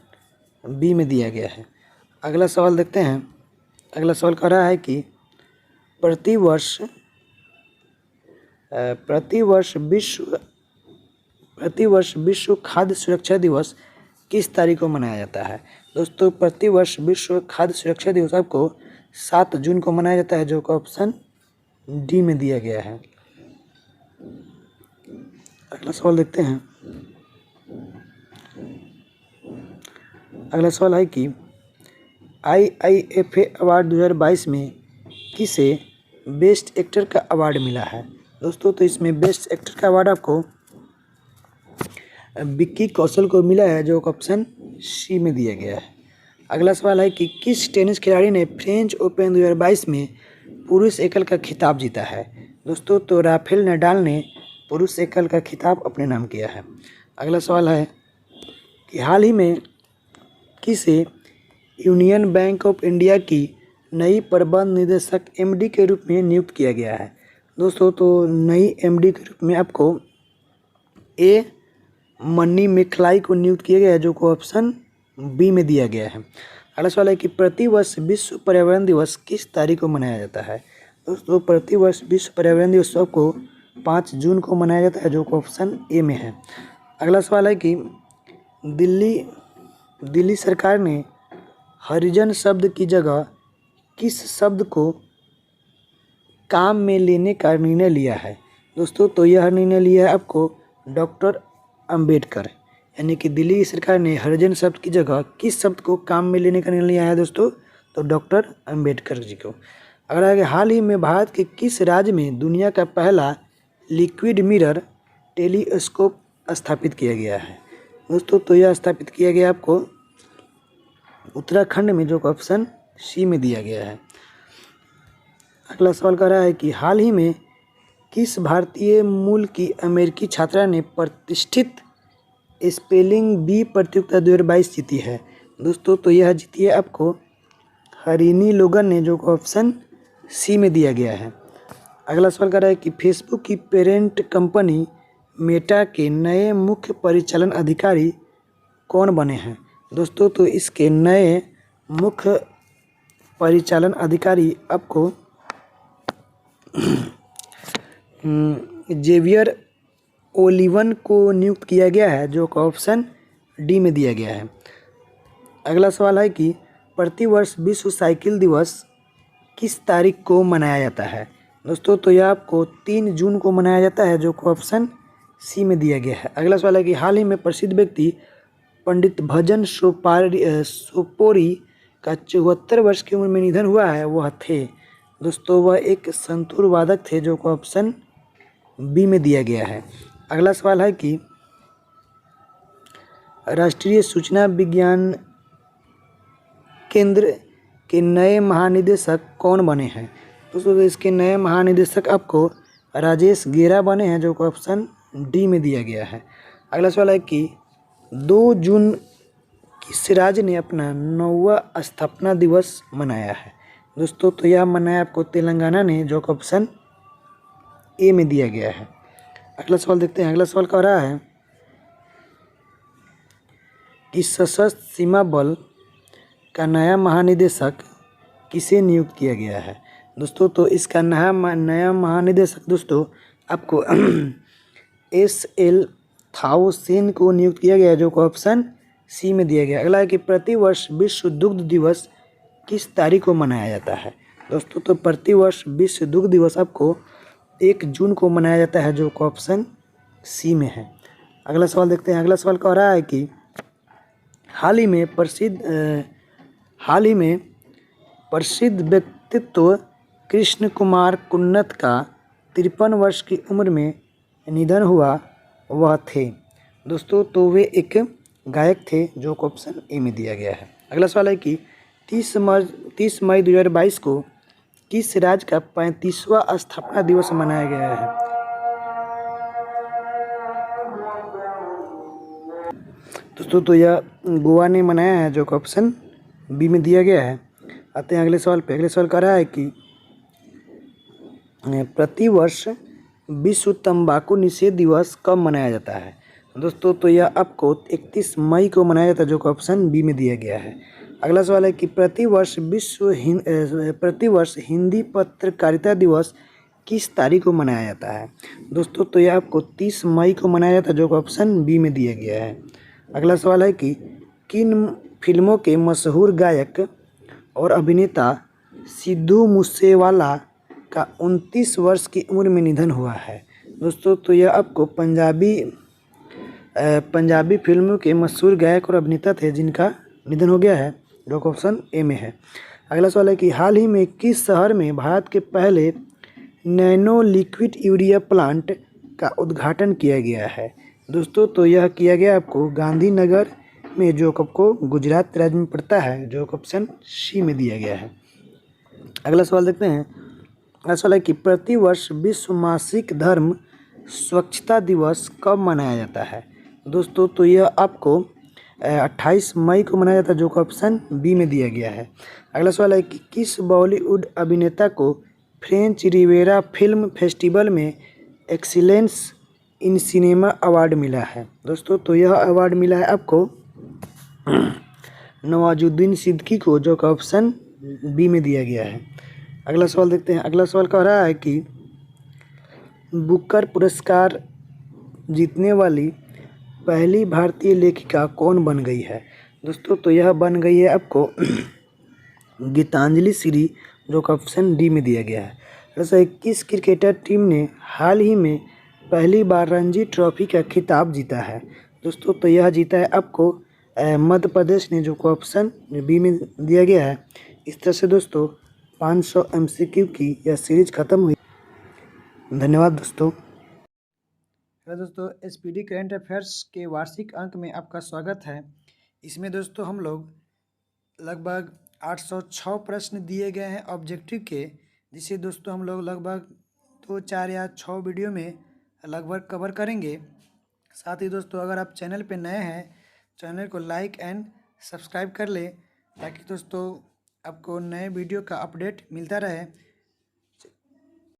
बी में दिया गया है। अगला सवाल देखते हैं। अगला सवाल कह रहा है कि प्रतिवर्ष विश्व खाद्य सुरक्षा दिवस किस तारीख को मनाया जाता है। दोस्तों प्रतिवर्ष विश्व खाद्य सुरक्षा दिवस आपको 7 जून को मनाया जाता है, जो कि ऑप्शन डी में दिया गया है। अगला सवाल देखते हैं। अगला सवाल है कि IIFA अवार्ड 2022 में किसे बेस्ट एक्टर का अवार्ड मिला है। दोस्तों तो इसमें बेस्ट एक्टर का अवार्ड आपको विक्की कौशल को मिला है, जो ऑप्शन सी में दिया गया है। अगला सवाल है कि किस टेनिस खिलाड़ी ने फ्रेंच ओपन 2022 में पुरुष एकल का खिताब जीता है। दोस्तों तो राफेल नडाल ने पुरुष एकल का खिताब अपने नाम किया है। अगला सवाल है कि हाल ही में किसे यूनियन बैंक ऑफ इंडिया की नई प्रबंध निदेशक एमडी के रूप में नियुक्त किया गया है। दोस्तों तो नई एमडी के रूप में आपको ए मनी मेखलाई को नियुक्त किया गया है, जो को ऑप्शन बी में दिया गया है। अगला सवाल है कि प्रतिवर्ष विश्व पर्यावरण दिवस किस तारीख को मनाया जाता है। दोस्तों प्रतिवर्ष विश्व पर्यावरण दिवस को 5 जून को मनाया जाता है, जो ऑप्शन ए में है। अगला सवाल है कि दिल्ली सरकार ने हरिजन शब्द की जगह किस शब्द को काम में लेने का निर्णय लिया है? दोस्तों तो यह निर्णय लिया है आपको डॉक्टर अंबेडकर, यानी कि दिल्ली सरकार ने हरिजन शब्द की जगह किस शब्द को काम में लेने का निर्णय लिया है दोस्तों? तो डॉक्टर अंबेडकर जी को। अगला है हाल ही में भारत के किस राज्य में दुनिया का पहला लिक्विड मिरर टेलीस्कोप स्थापित किया गया है? दोस्तों तो यह स्थापित किया गया आपको उत्तराखंड में, जो ऑप्शन सी में दिया गया है। अगला सवाल कह रहा है कि हाल ही में किस भारतीय मूल की अमेरिकी छात्रा ने प्रतिष्ठित स्पेलिंग बी प्रतियोगिता 2022 जीती है? दोस्तों तो यह जीती है आपको हरिनी लोगन ने, जो ऑप्शन सी में दिया गया है। अगला सवाल कर रहा है कि फेसबुक की पेरेंट कंपनी मेटा के नए मुख्य परिचालन अधिकारी कौन बने हैं? दोस्तों तो इसके नए मुख्य परिचालन अधिकारी आपको जेवियर ओलिवन को नियुक्त किया गया है, जो ऑप्शन डी में दिया गया है। अगला सवाल है कि प्रतिवर्ष विश्व साइकिल दिवस किस तारीख को मनाया जाता है? दोस्तों तो यह आपको 3 जून को मनाया जाता है, जो ऑप्शन सी में दिया गया है। अगला सवाल है कि हाल ही में प्रसिद्ध व्यक्ति पंडित भजन सोपोरी का 74 वर्ष की उम्र में निधन हुआ है, वह थे? दोस्तों वह एक संतूर वादक थे, जो ऑप्शन बी में दिया गया है। अगला सवाल है कि राष्ट्रीय सूचना विज्ञान केंद्र के नए महानिदेशक कौन बने हैं? दोस्तों इसके नए महानिदेशक आपको राजेश गेरा बने हैं, जो ऑप्शन डी में दिया गया है। अगला सवाल है कि 2 जून किस राज्य ने अपना 9वां स्थापना दिवस मनाया है? दोस्तों तो यह मनाया आपको तेलंगाना ने, जो ऑप्शन ए में दिया गया है। अगला सवाल देखते हैं। अगला सवाल कह रहा है कि सशस्त्र सीमा बल का नया महानिदेशक किसे नियुक्त किया गया है? दोस्तों तो इसका नया महानिदेशक दोस्तों आपको SL थाओ सेन को नियुक्त किया गया है, जो ऑप्शन सी में दिया गया। अगला है कि प्रतिवर्ष विश्व दुग्ध दिवस किस तारीख को मनाया जाता है? दोस्तों तो प्रतिवर्ष विश्व दुग्ध दिवस आपको 1 जून को मनाया जाता है, जो ऑप्शन सी में है। अगला सवाल देखते हैं। अगला सवाल कह रहा है कि हाल ही में प्रसिद्ध व्यक्तित्व कृष्ण कुमार कुन्नत का 53 वर्ष की उम्र में निधन हुआ, वह थे? दोस्तों तो वे एक गायक थे, जो ऑप्शन ए में दिया गया है। अगला सवाल है कि 30 मई 2022 को किस राज्य का 35वां स्थापना दिवस मनाया गया है? दोस्तों तो यह गोवा ने मनाया है, जो ऑप्शन बी में दिया गया है। आते हैं अगले सवाल पे। अगले सवाल कह रहा है कि प्रतिवर्ष विश्व तंबाकू निषेध दिवस कब मनाया जाता है? दोस्तों तो यह आपको 31 मई को मनाया जाता है, जो ऑप्शन बी में दिया गया है। अगला सवाल है कि प्रतिवर्ष हिंदी पत्रकारिता दिवस किस तारीख को मनाया जाता है? दोस्तों तो यह आपको 30 मई को मनाया जाता है, जो ऑप्शन बी में दिया गया है। अगला सवाल है कि किन फिल्मों के मशहूर गायक और अभिनेता सिद्धू मूसेवाला का 29 वर्ष की उम्र में निधन हुआ है? दोस्तों तो यह आपको पंजाबी फिल्मों के मशहूर गायक और अभिनेता थे, जिनका निधन हो गया है, जो ऑप्शन ए में है। अगला सवाल है कि हाल ही में किस शहर में भारत के पहले नैनो लिक्विड यूरिया प्लांट का उद्घाटन किया गया है? दोस्तों तो यह किया गया आपको गांधीनगर में, जो आपको गुजरात राज्य में पड़ता है, जो ऑप्शन सी में दिया गया है। अगला सवाल देखते हैं। अगला सवाल है कि प्रतिवर्ष विश्व मासिक धर्म स्वच्छता दिवस कब मनाया जाता है? दोस्तों तो यह आपको 28 मई को मनाया जाता है, जो ऑप्शन बी में दिया गया है। अगला सवाल है कि किस बॉलीवुड अभिनेता को फ्रेंच रिवेरा फिल्म फेस्टिवल में एक्सीलेंस इन सिनेमा अवार्ड मिला है? दोस्तों तो यह अवार्ड मिला है आपको नवाजुद्दीन सिद्दीकी को, जो ऑप्शन बी में दिया गया है। अगला सवाल देखते हैं। अगला सवाल कह रहा है कि बुकर पुरस्कार जीतने वाली पहली भारतीय लेखिका कौन बन गई है? दोस्तों तो यह बन गई है आपको गीतांजलि श्री, जो कि ऑप्शन डी में दिया गया है। वैसे किस क्रिकेटर टीम ने हाल ही में पहली बार रणजी ट्रॉफी का खिताब जीता है? दोस्तों तो यह जीता है आपको मध्य प्रदेश ने, जो कि ऑप्शन बी में दिया गया है। इस तरह से दोस्तों 500 MCQ की यह सीरीज खत्म हुई। धन्यवाद दोस्तों। हेलो दोस्तों, SPD करंट अफेयर्स के वार्षिक अंक में आपका स्वागत है। इसमें दोस्तों हम लोग लगभग 806 प्रश्न दिए गए हैं ऑब्जेक्टिव के, जिसे दोस्तों हम लोग लगभग 2, 4 या 6 वीडियो में लगभग कवर करेंगे। साथ ही दोस्तों अगर आप चैनल पे नए हैं, चैनल को लाइक एंड सब्सक्राइब कर ले, ताकि दोस्तों आपको नए वीडियो का अपडेट मिलता रहे।